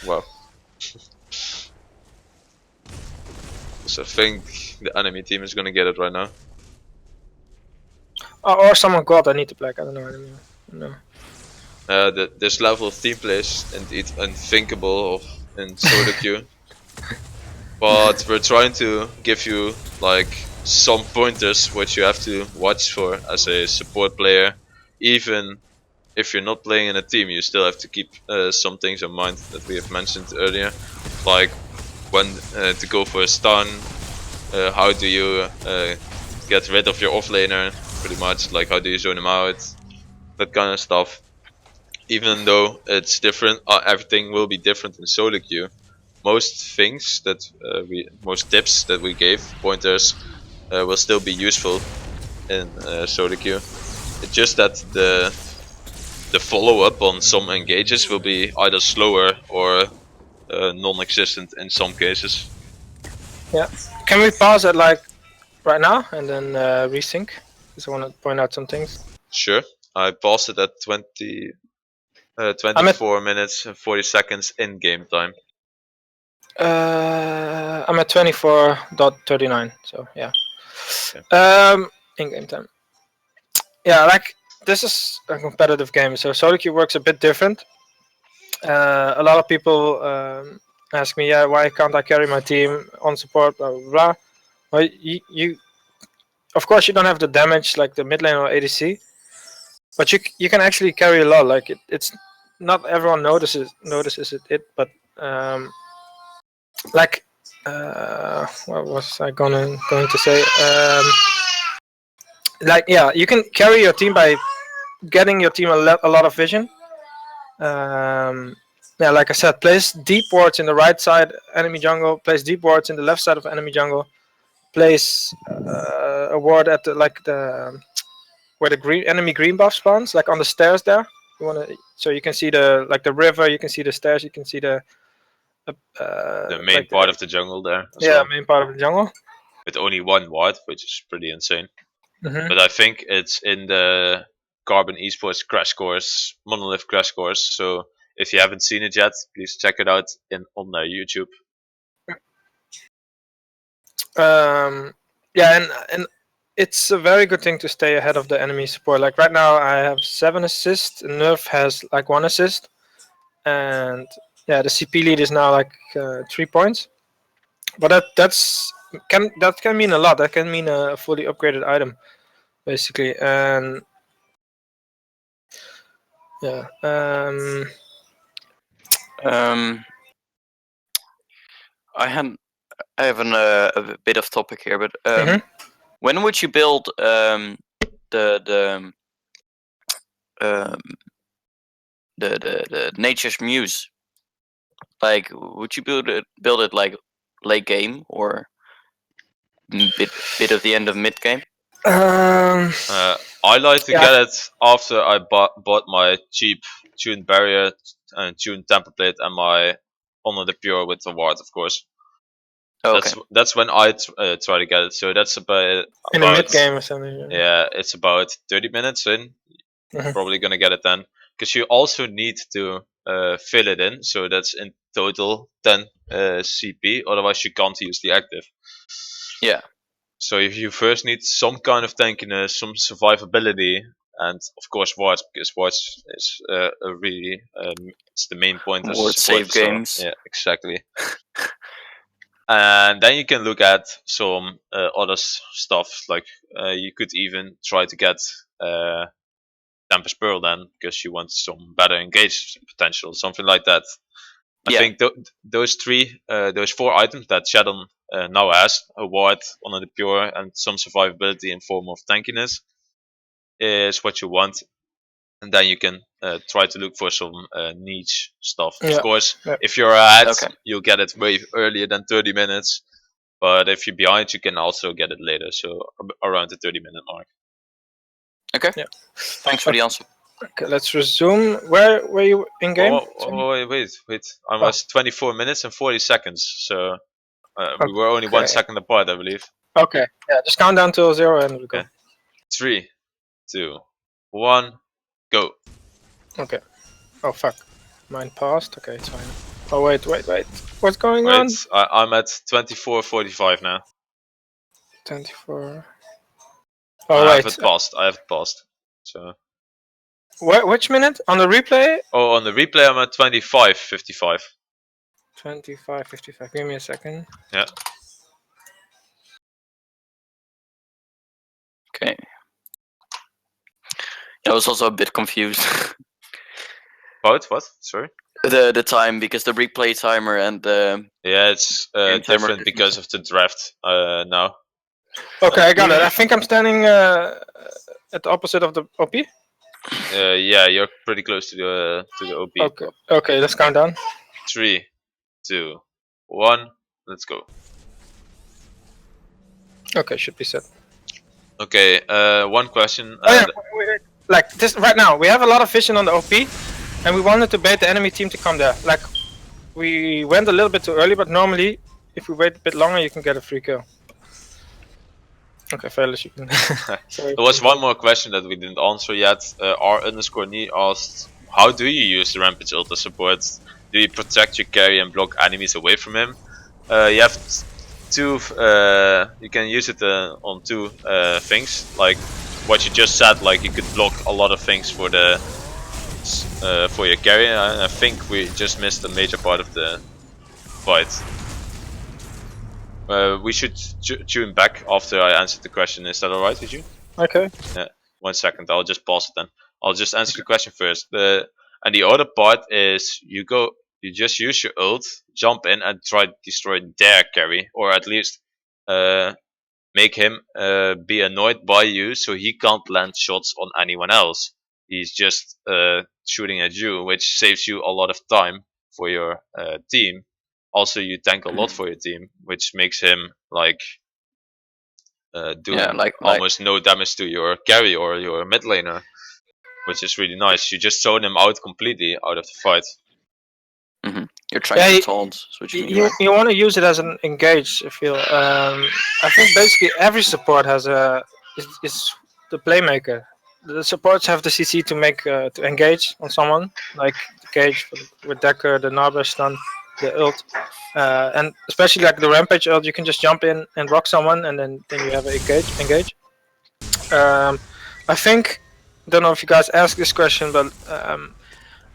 Wow. So I think the enemy team is gonna get it right now. Or someone got. I need to black. I don't know. I don't know. This level of team play is indeed unthinkable in solo queue. But we're trying to give you like some pointers which you have to watch for as a support player. Even if you're not playing in a team, you still have to keep some things in mind that we have mentioned earlier, like when to go for a stun, how do you get rid of your offlaner, pretty much, like how do you zone him out, that kind of stuff. Even though it's different, everything will be different in solo queue. Most things that most tips that we gave, pointers, will still be useful in solo queue. It's just that the follow up on some engages will be either slower or non-existent in some cases. Yeah. Can we pause it like right now and then resync? Because I want to point out some things. Sure. I paused it at 24 minutes and 40 seconds in game time. I'm at 24.39, so yeah. Okay. In game time. Yeah, like this is a competitive game, so solo queue works a bit different. A lot of people ask me, yeah, why can't I carry my team on support, blah blah blah. Well, you of course you don't have the damage like the mid lane or ADC, but you can actually carry a lot. Like it's not everyone notices it, but like what was I going to say? Like yeah, you can carry your team by getting your team a lot of vision. Yeah, like I said, place deep wards in the right side enemy jungle, place deep wards in the left side of enemy jungle, place a ward at the where the enemy green buff spawns, like on the stairs there. You wanna, so you can see the river, you can see the stairs, you can see the main like part of the jungle there. Yeah, well, main part of the jungle. with only one ward, which is pretty insane. Mm-hmm. But I think it's in the Carbon Esports crash course, Monolith crash course. So if you haven't seen it yet, please check it out on YouTube. Yeah, and it's a very good thing to stay ahead of the enemy support. Like right now, I have 7 assists. Nerf has like 1 assist, and yeah, the CP lead is now like 3 points. But that can mean a lot. That can mean a fully upgraded item, basically. And yeah, I have a bit of topic here, but Mhm. when would you build the Nature's Muse? Like, would you build it like late game or bit of the end of mid game? I like to Yeah. get it after I bought my cheap tuned barrier and tuned template and my Honor the Pure with the ward, of course. Okay. That's when I try to get it. So that's about In the mid game or something. yeah, it's about 30 minutes in. Mhm. Probably gonna get it then, because you also need to fill it in. So that's in total 10 CP. Otherwise, you can't use the active. Yeah. So if you first need some kind of tankiness, some survivability, and of course wards, because wards is a really it's the main point as a Ward support save as well. games. Yeah, exactly. And then you can look at some other stuff, like you could even try to get Tempest Pearl then, because you want some better engage potential, something like that. I Yeah. think those 4 items that shadoN now has, a ward, Honor the Pure, and some survivability in form of tankiness, is what you want. And then you can try to look for some niche stuff. Yeah. Of course, Yeah. if you're ahead, Okay. you'll get it way earlier than 30 minutes. But if you're behind, you can also get it later, so around the 30-minute mark. Okay. Yeah. Thanks for the answer. Okay, let's resume. Where were you in game? Wait. I was 24 minutes and 40 seconds, so we were only 1 Okay. second apart, I believe. Okay. Yeah, just count down to 0 and we go. Okay. 3, 2, 1, go. Okay. Oh fuck. Mine passed. Okay, it's fine. Oh wait. What's going on? Wait, I'm at 24:45 now. 24. Oh I have wait. it paused. So. Which minute on the replay? Oh, on the replay I'm at 25:55. 25:55. Give me a second. Yeah. Okay. I was also a bit confused. What? Sorry. the time, because the replay timer and the Yeah, it's timer different because of the draft now. Okay, I got it. I think I'm standing at the opposite of the OP. Yeah, you're pretty close to the OP. Okay. Okay, let's count down. 3, 2, 1, let's go. Okay, should be set. Okay, one question. Oh yeah, wait. Like this right now, we have a lot of vision on the OP, and we wanted to bait the enemy team to come there. Like we went a little bit too early, but normally, if we wait a bit longer, you can get a free kill. Okay, iFairless, you can. There was one more question that we didn't answer yet. R_knee asked, how do you use the Rampage Ultra support? Do you protect your carry and block enemies away from him? You have two. You can use it on 2 things, like what you just said. Like you could block a lot of things for the for your carry. I think we just missed a major part of the fight. We should tune back after I answered the question. Is that alright with you? Okay. 1 second. I'll just pause it then. I'll just answer the question first. And the other part is you just use your ult, jump in and try to destroy their carry, or at least make him be annoyed by you so he can't land shots on anyone else. He's just shooting at you, which saves you a lot of time for your team. Also, you tank a lot for your team, which makes him like doing almost no damage to your carry or your mid laner, which is really nice. You just zone him out completely out of the fight. You're trying to taunt, is what you mean, right? You want to use it as an engage. I feel. I think basically every support has is the playmaker. the supports have the CC to make to engage on someone, like the cage with Decker, the Narbash stun, the ult, and especially like the Rampage ult, you can just jump in and rock someone, and then you have a engage. I think, don't know if you guys asked this question, but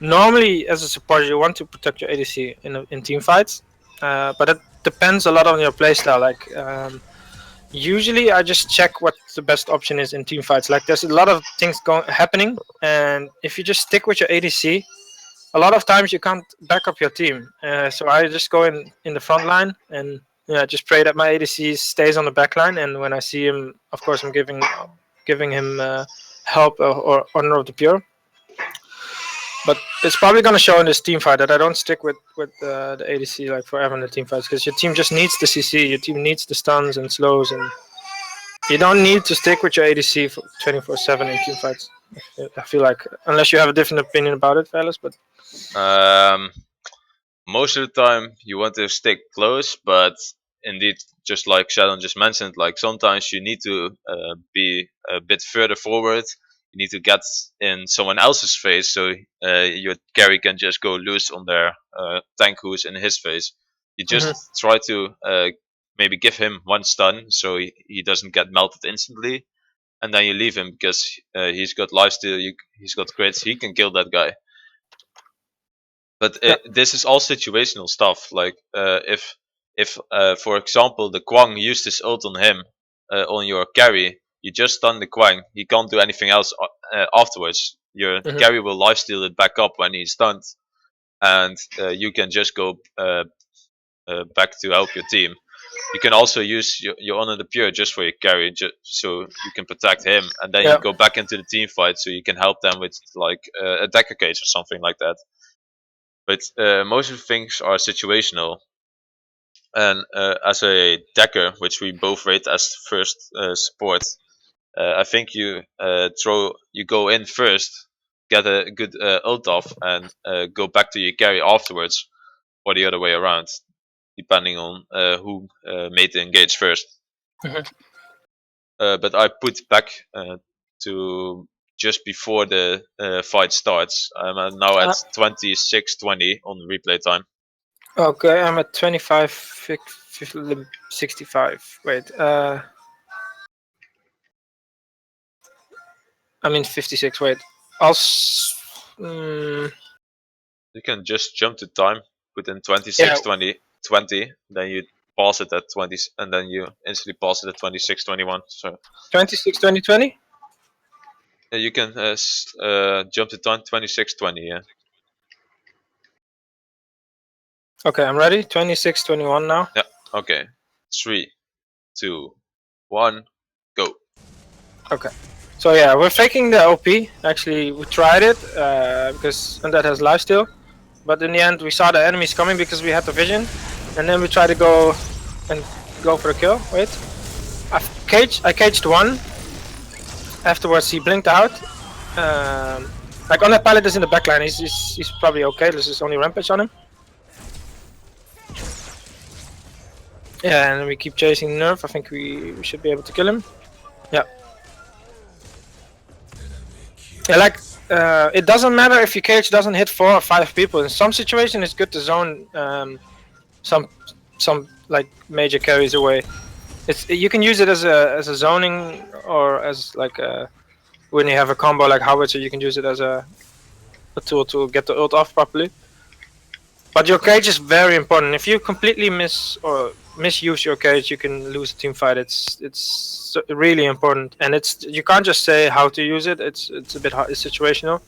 normally as a support you want to protect your ADC in team fights, but it depends a lot on your playstyle. Like usually I just check what the best option is in team fights. Like there's a lot of things happening, and if you just stick with your ADC, a lot of times you can't back up your team. So I just go in the front line and just pray that my ADC stays on the back line. And when I see him, of course, I'm giving him help or honor of the pure. But it's probably gonna show in this team fight that I don't stick with the ADC like forever in the team fights, because your team just needs the CC, your team needs the stuns and slows, and you don't need to stick with your ADC for 24/7 in team fights. I feel like, unless you have a different opinion about it, fellas, but Most of the time you want to stick close, but indeed, just like shadoN just mentioned, like sometimes you need to be a bit further forward. You need to get in someone else's face, so your carry can just go loose on their tank who's in his face. You just try to maybe give him one stun, so he doesn't get melted instantly, and then you leave him because he's got lifesteal, he's got crits, he can kill that guy. But this is all situational stuff. Like if for example the Kwang used his ult on him, on your carry, you just stun the Kwang. He can't do anything else afterwards. Your carry will lifesteal it back up when he's stunned, and you can just go back to help your team. You can also use your Honor the Pure just for your carry, so you can protect him, and then you go back into the team fight, so you can help them with like a Decker cage or something like that. But most of the things are situational, and as a Decker, which we both rate as first support, I think you go in first, get a good ult off, and go back to your carry afterwards, or the other way around, depending on who made the engage first. But I put back to just before the fight starts. I'm now at 26:20 on replay time. Okay, I'm at 25, 65. Wait, I mean 56. Wait, You can just jump to time, put in 26, 20, then you pause it at 20, and then you instantly pause it at 26:21. So 26, 20, 20? you can jump to time 26:20. Yeah. Okay, I'm ready. 26, 21 now. Yeah. Okay. 3, 2, 1, go. Okay. So yeah, we're faking the OP. Actually, we tried it because Undead has lifesteal, but in the end we saw the enemies coming because we had the vision, and then we tried to go for the kill. Wait, I caged one. Afterwards he blinked out. Like on that pilot is in the backline. He's probably okay. This is only Rampage on him. Yeah, and we keep chasing Nerf. I think we should be able to kill him. Yeah. Yeah, like it doesn't matter if your cage doesn't hit 4 or 5 people. In some situation, it's good to zone some like major carries away. You can use it as a zoning, or as like when you have a combo like Howitzer, you can use it as a tool to get the ult off properly. But your cage is very important. If you completely misuse your cage, you can lose a team fight. It's really important, and you can't just say how to use it. It's a bit hard. It's situational.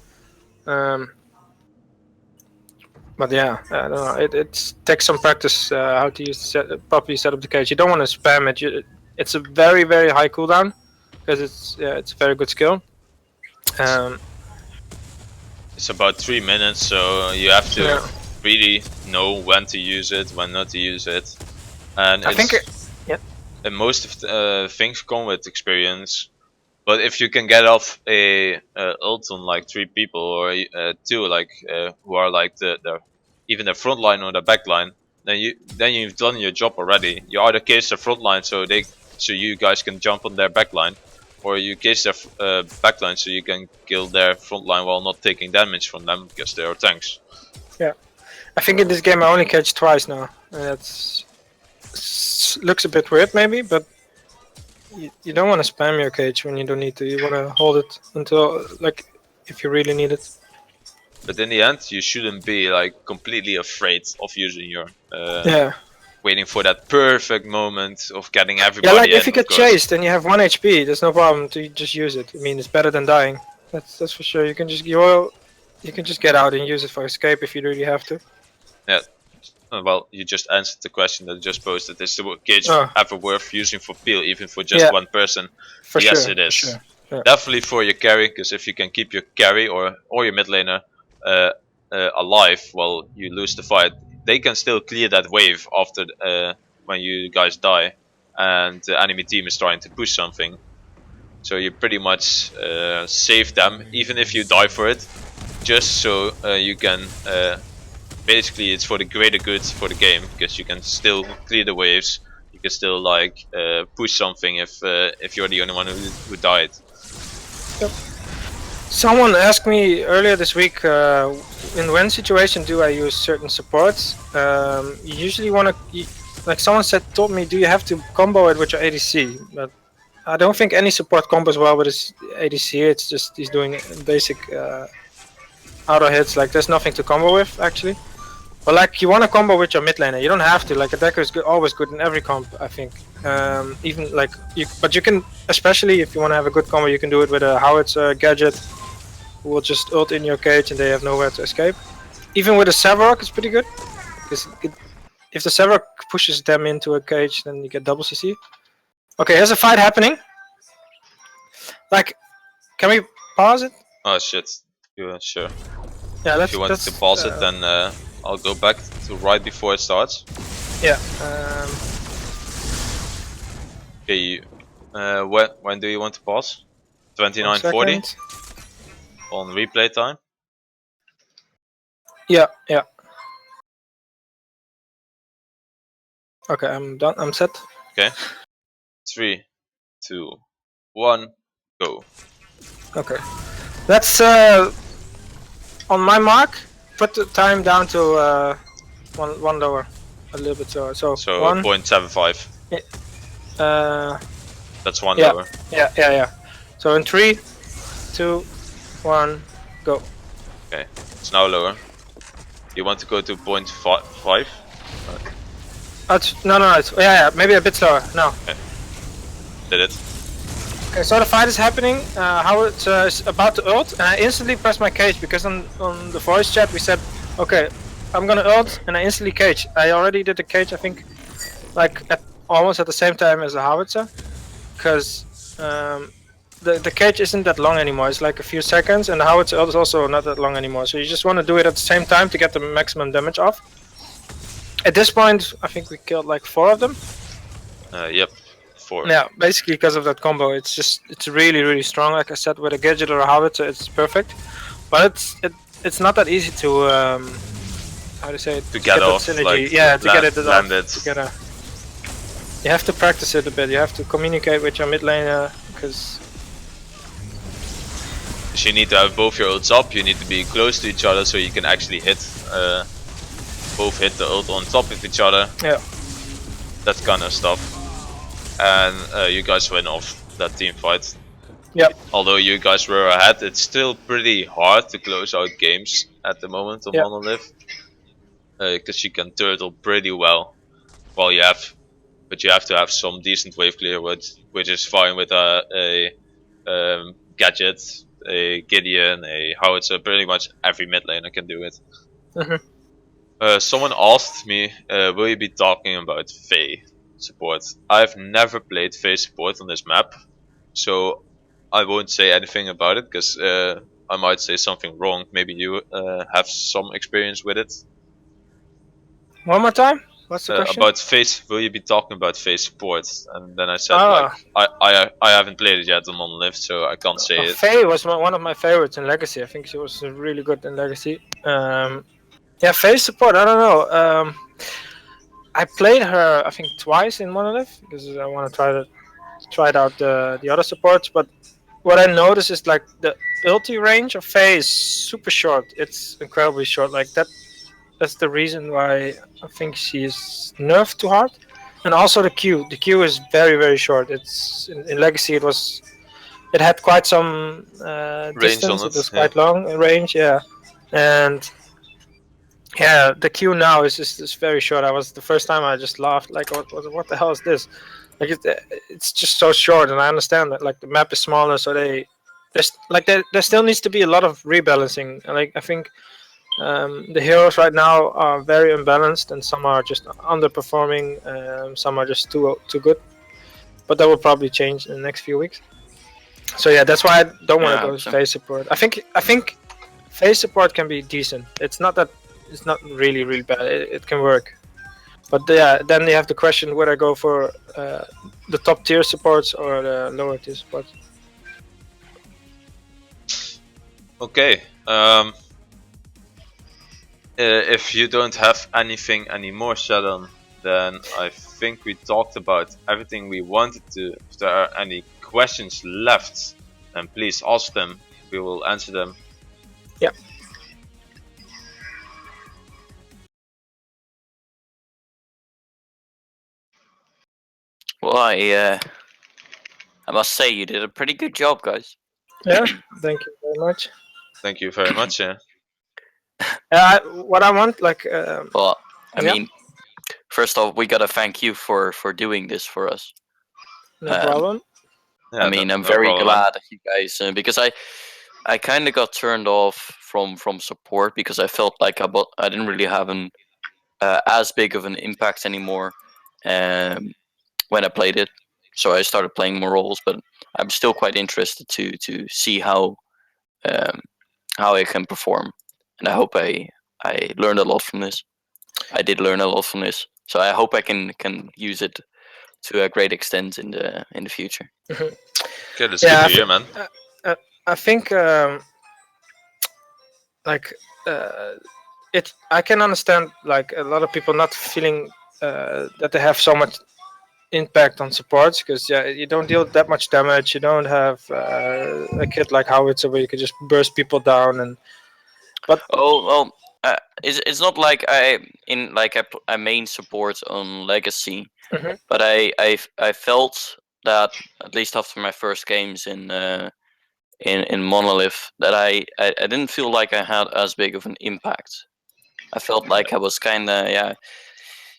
But yeah, I don't know. It takes some practice how to properly set up the cage. You don't want to spam it. It's a very, very high cooldown because it's a very good skill. It's about 3 minutes, so you have to really know when to use it, when not to use it, and and most of the things come with experience. But if you can get off a ult on like 3 people or 2, like who are like even the front line or the back line, then you've done your job already. You either case the front line so you guys can jump on their back line, or you cage their backline so you can kill their front line while not taking damage from them because they are tanks. I think in this game I only catch twice now, and that's looks a bit weird maybe, but you don't want to spam your cage when you don't need to. You want to hold it until like if you really need it. But in the end, you shouldn't be like completely afraid of using your Yeah. waiting for that perfect moment of getting Yeah, everybody like in, if you of get course. chased and you have 1 HP, there's no problem to just use it. I mean, it's better than dying. That's for sure. You can just get out and use it for escape if you really have to. Well, you just answered the question that I just posted. Is the cage Oh. ever worth using for peel, even for just Yeah. one person? For Yes, sure. it is. For sure. Yeah. Definitely for your carry, because if you can keep your carry or your mid laner alive while you lose the fight, they can still clear that wave after when you guys die and the enemy team is trying to push something. So you pretty much save them, even if you die for it, just so you can. Basically, it's for the greater good for the game, because you can still clear the waves. You can still like push something if you're the only one who died. Someone asked me earlier this week, in when situation do I use certain supports? You usually want to, like someone told me, do you have to combo it with your ADC? But I don't think any support combos well with his ADC. It's just he's doing basic auto hits. Like there's nothing to combo with actually. But like you want to combo with your mid laner. You don't have to. Like a decker is always good in every comp, I think. Even like but you can, especially if you want to have a good combo, you can do it with a howitzer gadget. Who will just ult in your cage and they have nowhere to escape. Even with a Sevarog, it's pretty good. Because if the Sevarog pushes them into a cage, then you get double CC. Okay, here's a fight happening. Like, can we pause it? Oh shit! Yeah, sure. Yeah, let's. If you want to pause it, then I'll go back to right before it starts. Yeah. Okay. When do you want to pause? 29:40 on replay time. Yeah. Yeah. Okay, I'm done. I'm set. Okay. 3, 2, 1, go. Okay. Let's on my mark, put the time down to one lower, a little bit lower. So 0.75. That's one yeah. lower. Yeah. So in 3, 2, 1, go. Okay, it's now lower. You want to go to 0.5? No. It's, yeah. Maybe a bit slower. No. Okay. Did it. Okay, so the fight is happening. Howard is about to ult, and I instantly press my cage because on the voice chat we said, okay, I'm gonna ult, and I instantly cage. I already did the cage, I think, like almost at the same time as the howitzer, because the cage isn't that long anymore. It's like a few seconds, and the howitzer ult is also not that long anymore. So you just want to do it at the same time to get the maximum damage off. At this point, I think we killed like 4 of them. Yep, 4. Yeah, basically because of that combo, it's really strong. Like I said, with a gadget or a howitzer, it's perfect. But it's not that easy to how to say it, to get off, synergy. like Yeah, to get it land off. it. You have to practice it a bit. You have to communicate with your mid laner because You need to have both your ults up. You need to be close to each other so you can actually hit both hit the ult on top of each other. Yeah. That kind of stuff. And you guys win off that team fight. Yeah. Although you guys were ahead, it's still pretty hard to close out games at the moment on Monolith. Because you can turtle pretty well. But you have to have some decent wave clear, which is fine with a gadget, a Gideon, a howitzer. Pretty much every mid laner can do it. Someone asked me, will you be talking about Faye support? I've never played Faye support on this map, so I won't say anything about it because I might say something wrong. Maybe you have some experience with it. One more time. What's the question? About Faye, will you be talking about Faye support? And then I said like I haven't played it yet on Monolith, so I can't say it. Faye was one of my favorites in Legacy. I think she was really good in Legacy. Yeah, Faye support. I don't know. I played her I think twice in Monolith because I want to try tried out the other supports, but what I noticed is like the ulti range of Faye is super short. It's incredibly short. Like that. That's the reason why I think she is nerfed too hard. And also the Q. The Q is very very short. It's in Legacy. It had quite some Range on distance. It it, was yeah. quite long in range. Yeah, and yeah, the Q now is very short. I was the first time I just laughed like what the hell is this? Like it's just so short, and I understand that like the map is smaller, so there still needs to be a lot of rebalancing. Like I think the heroes right now are very unbalanced, and some are just underperforming. Some are just too good. But that will probably change in the next few weeks. So yeah, that's why I don't want Yeah, I to go hope so. phase support. I think phase support can be decent. It's not really bad. It can work. But yeah, then you have the question whether I go for the top tier supports or the lower tier supports. Okay. If you don't have anything anymore, shadoN, then I think we talked about everything we wanted to. If there are any questions left, then please ask them. We will answer them. Yeah. Well, I must say you did a pretty good job, guys. Yeah. Thank you very much. Thank you very much. What I want, like, Well, I Yeah. mean, first off, we gotta thank you for doing this for us. no Um, problem. Yeah, I mean, no, I'm no very problem, man. glad that you guys because I kind of got turned off from support because I felt like I didn't really have an as big of an impact anymore when I played it. So I started playing more roles, but I'm still quite interested to see how I can perform, and I hope I learned a lot from this. I did learn a lot from this, so I hope I can use it to a great extent in the future. Okay, that's Yeah, good to hear, man. I think like uh, I can understand like a lot of people not feeling that they have so much impact on supports because yeah, you don't deal that much damage. You don't have a kit like Howitzer where you can just burst people down and. Oh well, it's not like I main support on Legacy, Mhm. but I felt that at least after my first games in Monolith that I didn't feel like I had as big of an impact. I felt like I was kind of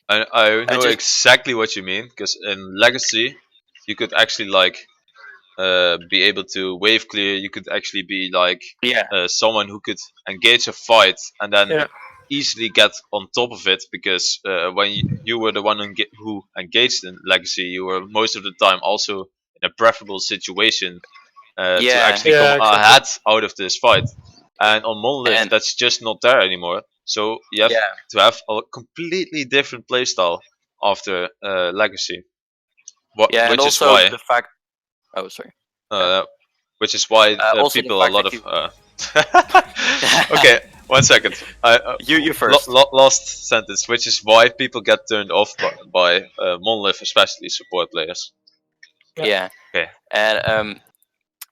I I know just exactly what you mean because in Legacy, you could actually like be able to wave clear. You could actually be like yeah someone who could engage a fight and then Yeah. easily get on top of it because when you were the one who engaged in Legacy, you were most of the time also in a preferable situation to yeah actually come Yeah, exactly. ahead out of this fight. And on Monolith, and that's just not there anymore. So you have yeah to have a completely different playstyle after Legacy. and Which is also why the fact oh sorry uh, also the people a fact lot that of you okay, 1 second. you first Last sentence, which is why people get turned off by Monolith, especially support players. yeah Okay. and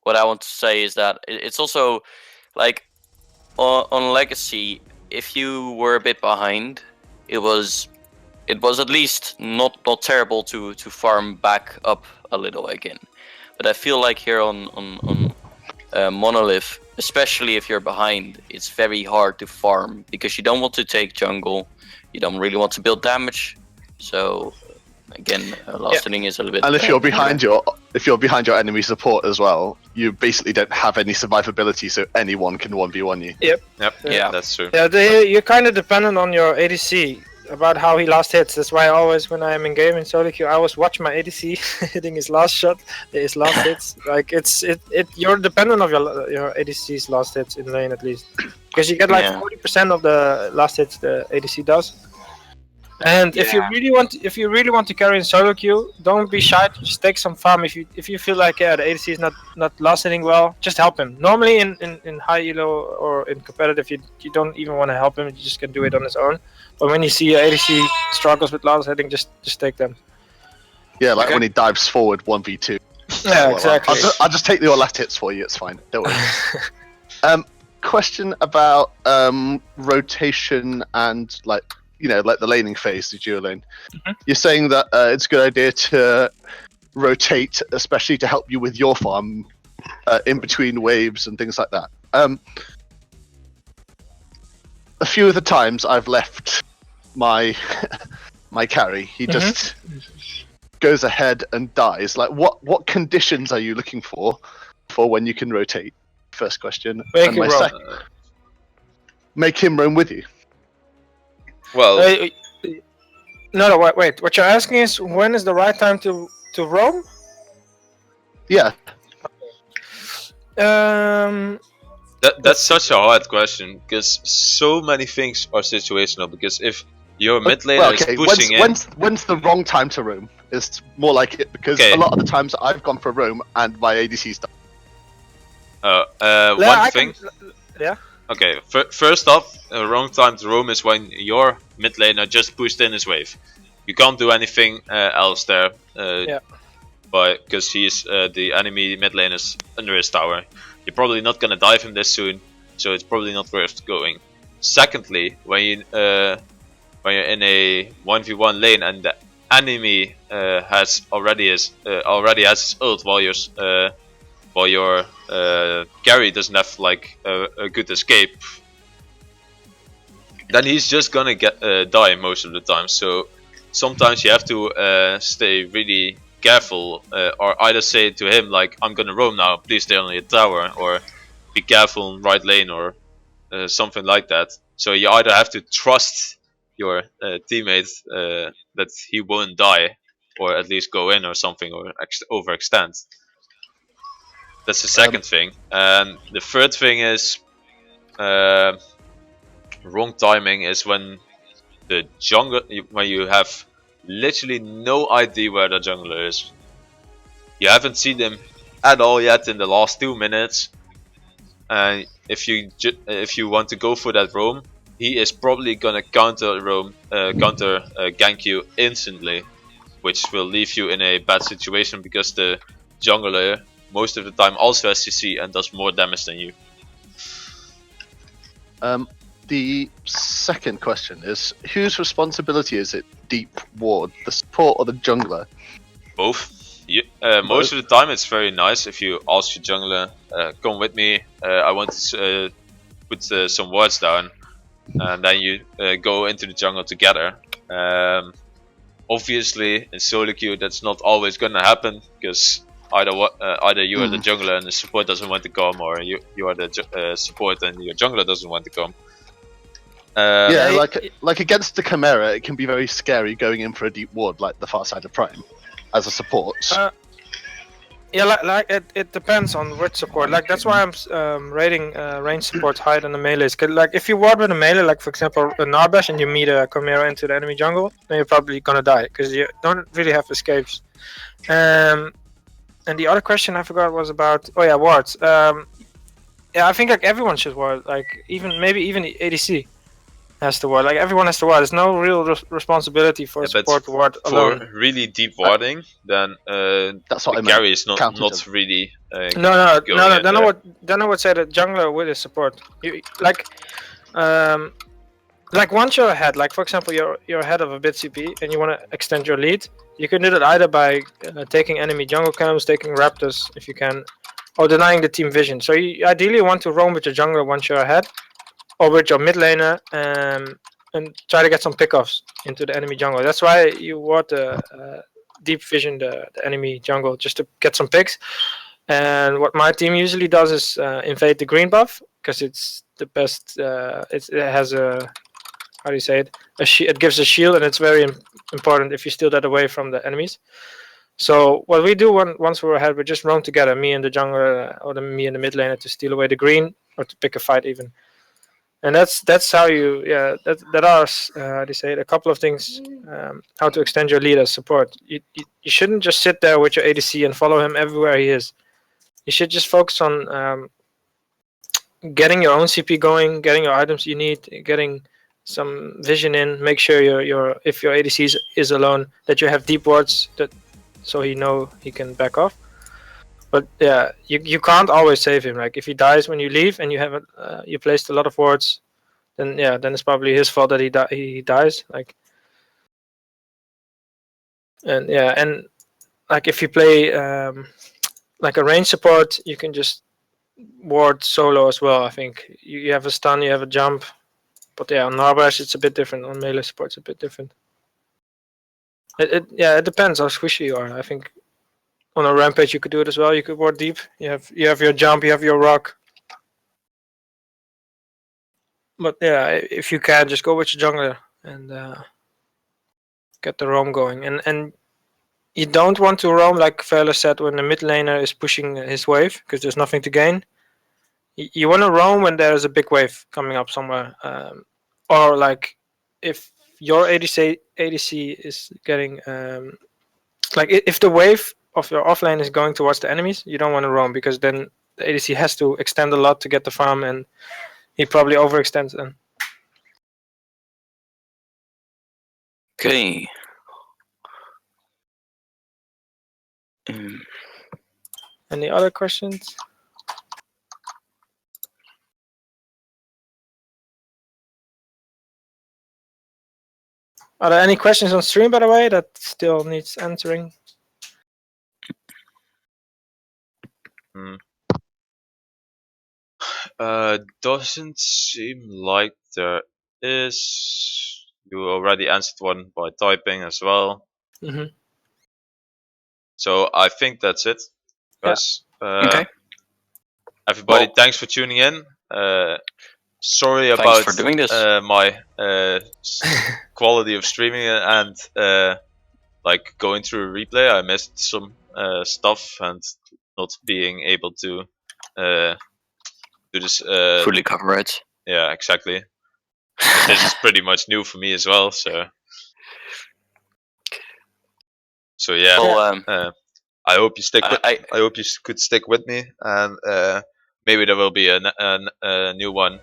what I want to say is that it's also like on Legacy, if you were a bit behind, it was at least not terrible to farm back up a little again. But I feel like here on Monolith, especially if you're behind, it's very hard to farm because you don't want to take jungle, you don't really want to build damage. So again, last hitting is a little bit. And if you're harder. behind your enemy support as well, you basically don't have any survivability, so anyone can 1v1 you. Yep. Yeah. That's true. Yeah, you're kind of dependent on your ADC about how he last hits. That's why I always, when I'm in game in solo queue, I always watch my ADC hitting his last shot, his last hits. Like you're dependent of your ADC's last hits in lane at least, because you get like Yeah. 40% of the last hits the ADC does. And if you really want to carry in solo queue, don't be shy. Just take some farm. If you feel like the ADC is not last hitting well, just help him. Normally in high elo or in competitive, you don't even want to help him. You just can do it on his own. But when you see ADC struggles with last hitting, just take them. Yeah, like Okay. when he dives forward 1v2. Yeah, Well, exactly. I'll just take the all last hits for you. It's fine. Don't worry. Question about rotation and like the laning phase, the duo lane. You're saying that it's a good idea to rotate, especially to help you with your farm in between waves and things like that. A few of the times I've left my my carry, he just goes ahead and dies. Like, what conditions are you looking for when you can rotate? First question. Make And him my roam. make him roam with you. Well, No, wait. What you're asking is when is the right time to roam? Yeah. that's such a hard question because so many things are situational. Because if your mid laner is pushing in, when's the wrong time to roam? Is more like it because Okay. a lot of the times I've gone for roam and my ADC's done. one thing. Yeah. Okay, first off, a wrong time to roam is when your mid laner just pushed in his wave. You can't do anything else there. Because he's the enemy mid laner's under his tower. You're probably not gonna dive him this soon, so it's probably not worth going. Secondly, when you're in a 1v1 lane and the enemy already has his ult while your carry doesn't have like a good escape, then he's just gonna die most of the time. So sometimes you have to stay really careful, or either say to him like, I'm gonna roam now, please stay on your tower, or be careful in right lane, or something like that. So you either have to trust your teammate that he won't die, or at least go in or something, or overextend. That's the second thing. And the third thing is wrong timing is when the jungle, when you have literally no idea where the jungler is. You haven't seen him at all yet in the last 2 minutes, and if you want to go for that roam, he is probably gonna counter gank you instantly, which will leave you in a bad situation because the jungler most of the time also has CC and does more damage than you. The second question is, whose responsibility is it deep ward, the support or the jungler? Both. Most of the time it's very nice if you ask your jungler, come with me, I want to put some wards down, and then you go into the jungle together. Obviously in solo queue that's not always gonna happen, because either you are the jungler and the support doesn't want to come, or you are the support and your jungler doesn't want to come. Like against the Chimera, it can be very scary going in for a deep ward like the far side of Prime as a support. It depends on which support. Like that's why I'm rating range support higher than the melees. Cause like if you ward with a melee, like for example a Narbash, and you meet a Chimera into the enemy jungle, then you're probably gonna die because you don't really have escapes. And the other question I forgot was about wards. I think like everyone should ward. Like maybe even the ADC has to ward. Like everyone has to ward. There's no real responsibility for support to ward alone. For really deep warding, then that's what the carry is not really. No. Then I would say that jungler with his support. Like once you're ahead, like for example you're ahead of a bit CP and you want to extend your lead, you can do that either by taking enemy jungle camps, taking raptors if you can, or denying the team vision. So you ideally want to roam with your jungler once you're ahead, or with your mid laner, and try to get some pickoffs into the enemy jungle. That's why you want to deep vision the enemy jungle, just to get some picks. And what my team usually does is invade the green buff, because it's the best. It has a, how do you say it? It gives a shield, and it's very important if you steal that away from the enemies. So what we do once we're ahead, we just roam together, me and the jungler, or me and the mid laner, to steal away the green, or to pick a fight even. And that's how you that are how do you say it, a couple of things how to extend your lead as support. You shouldn't just sit there with your ADC and follow him everywhere he is. You should just focus on getting your own CP going, getting your items you need, getting some vision in. Make sure if your ADC is alone, that you have deep wards, that so he can back off. But yeah, you can't always save him. Like if he dies when you leave and you haven't you placed a lot of wards, then yeah, then it's probably his fault that he dies. Like, and yeah, and like if you play like a range support, you can just ward solo as well. I think you have a stun, you have a jump, but yeah, on Narbash it's a bit different. On melee support it's a bit different. It depends how squishy you are. I think on a rampage you could do it as well. You could ward deep. You have your jump, you have your rock. But yeah, if you can, just go with your jungler and get the roam going. And you don't want to roam like iFairless said when the mid laner is pushing his wave because there's nothing to gain. You want to roam when there is a big wave coming up somewhere, or like if your ADC is getting like if the wave of your offlane is going towards the enemies, you don't want to roam because then the ADC has to extend a lot to get the farm, and he probably overextends then. Okay. Any other questions? Are there any questions on stream, by the way, that still needs answering? Doesn't seem like there is. You already answered one by typing as well. Mm-hmm. So I think that's it, guys. Okay. Everybody, Well, thanks for tuning in. Sorry thanks about for doing this. my quality of streaming and like going through a replay. I missed some stuff and not being able to do this. Fully cover it. Yeah, exactly. This is pretty much new for me as well. So yeah. Well, I hope you stick. I hope you could stick with me, and maybe there will be a new one.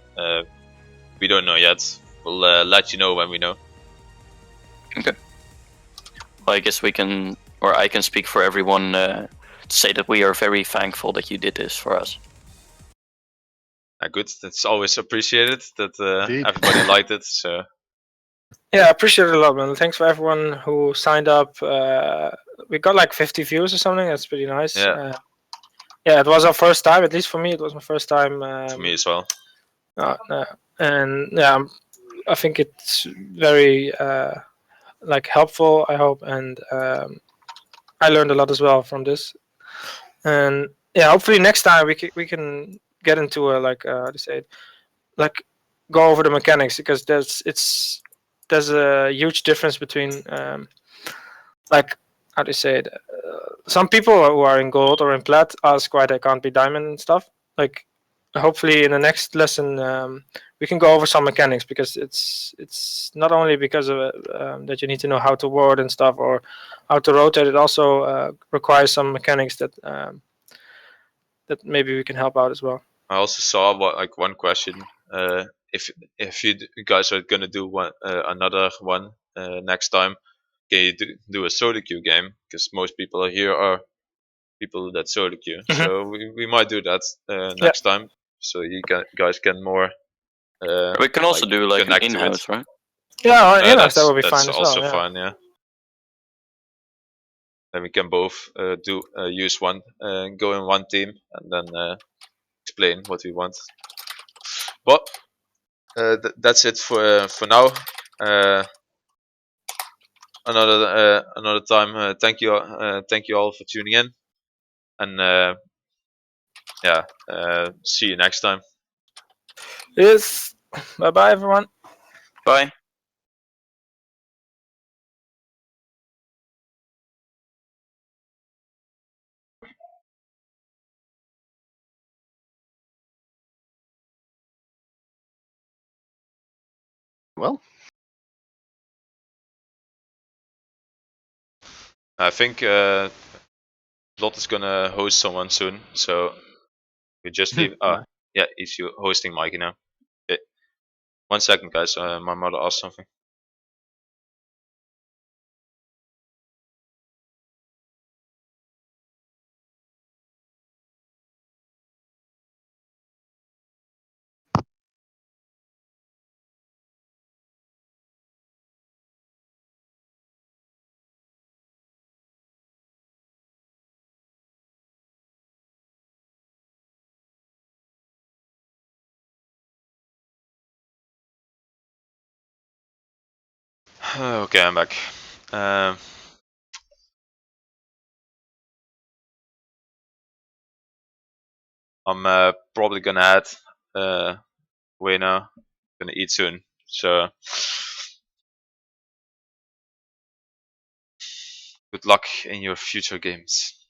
We don't know yet. We'll let you know when we know. Okay. Well, I guess we can, or I can speak for everyone to say that we are very thankful that you did this for us. Good. That's always appreciated that Indeed. everybody liked it. So Yeah, I appreciate it a lot, man. Thanks for everyone who signed up. We got like 50 views or something. That's pretty nice. Yeah. Yeah, it was our first time. At least for me, it was my first time. for me as well. And yeah, I think it's very like helpful. I hope, and I learned a lot as well from this. And yeah, hopefully next time we can get into a like how to say it, like go over the mechanics because there's a huge difference between like how do you say it. Some people who are in gold or in plat ask why they can't be diamond and stuff. Like hopefully in the next lesson we can go over some mechanics because it's not only because of that you need to know how to ward and stuff or how to rotate. It also requires some mechanics that that maybe we can help out as well. I also saw one question. If you guys are gonna do another one next time, can you do a solo queue game? Because most people here are people that solo queue. Mhm. So we might do that next time. So you guys can more. We can also do like an connect to it. in-house, right? Yeah, that that's would be fine as also well. Yeah. fun. Yeah. Then we can both use one, go in one team, and then explain what we want. But that's it for now. Another time. Thank you all for tuning in, and see you next time. Yes. Bye bye, everyone. Bye. Well, I think Lot is gonna host someone soon, so we just leave. Yeah, he's hosting Mikey now. Okay. 1 second, guys. My mother asked something. Okay, I'm back. I'm probably gonna add way now. Gonna eat soon. So good luck in your future games.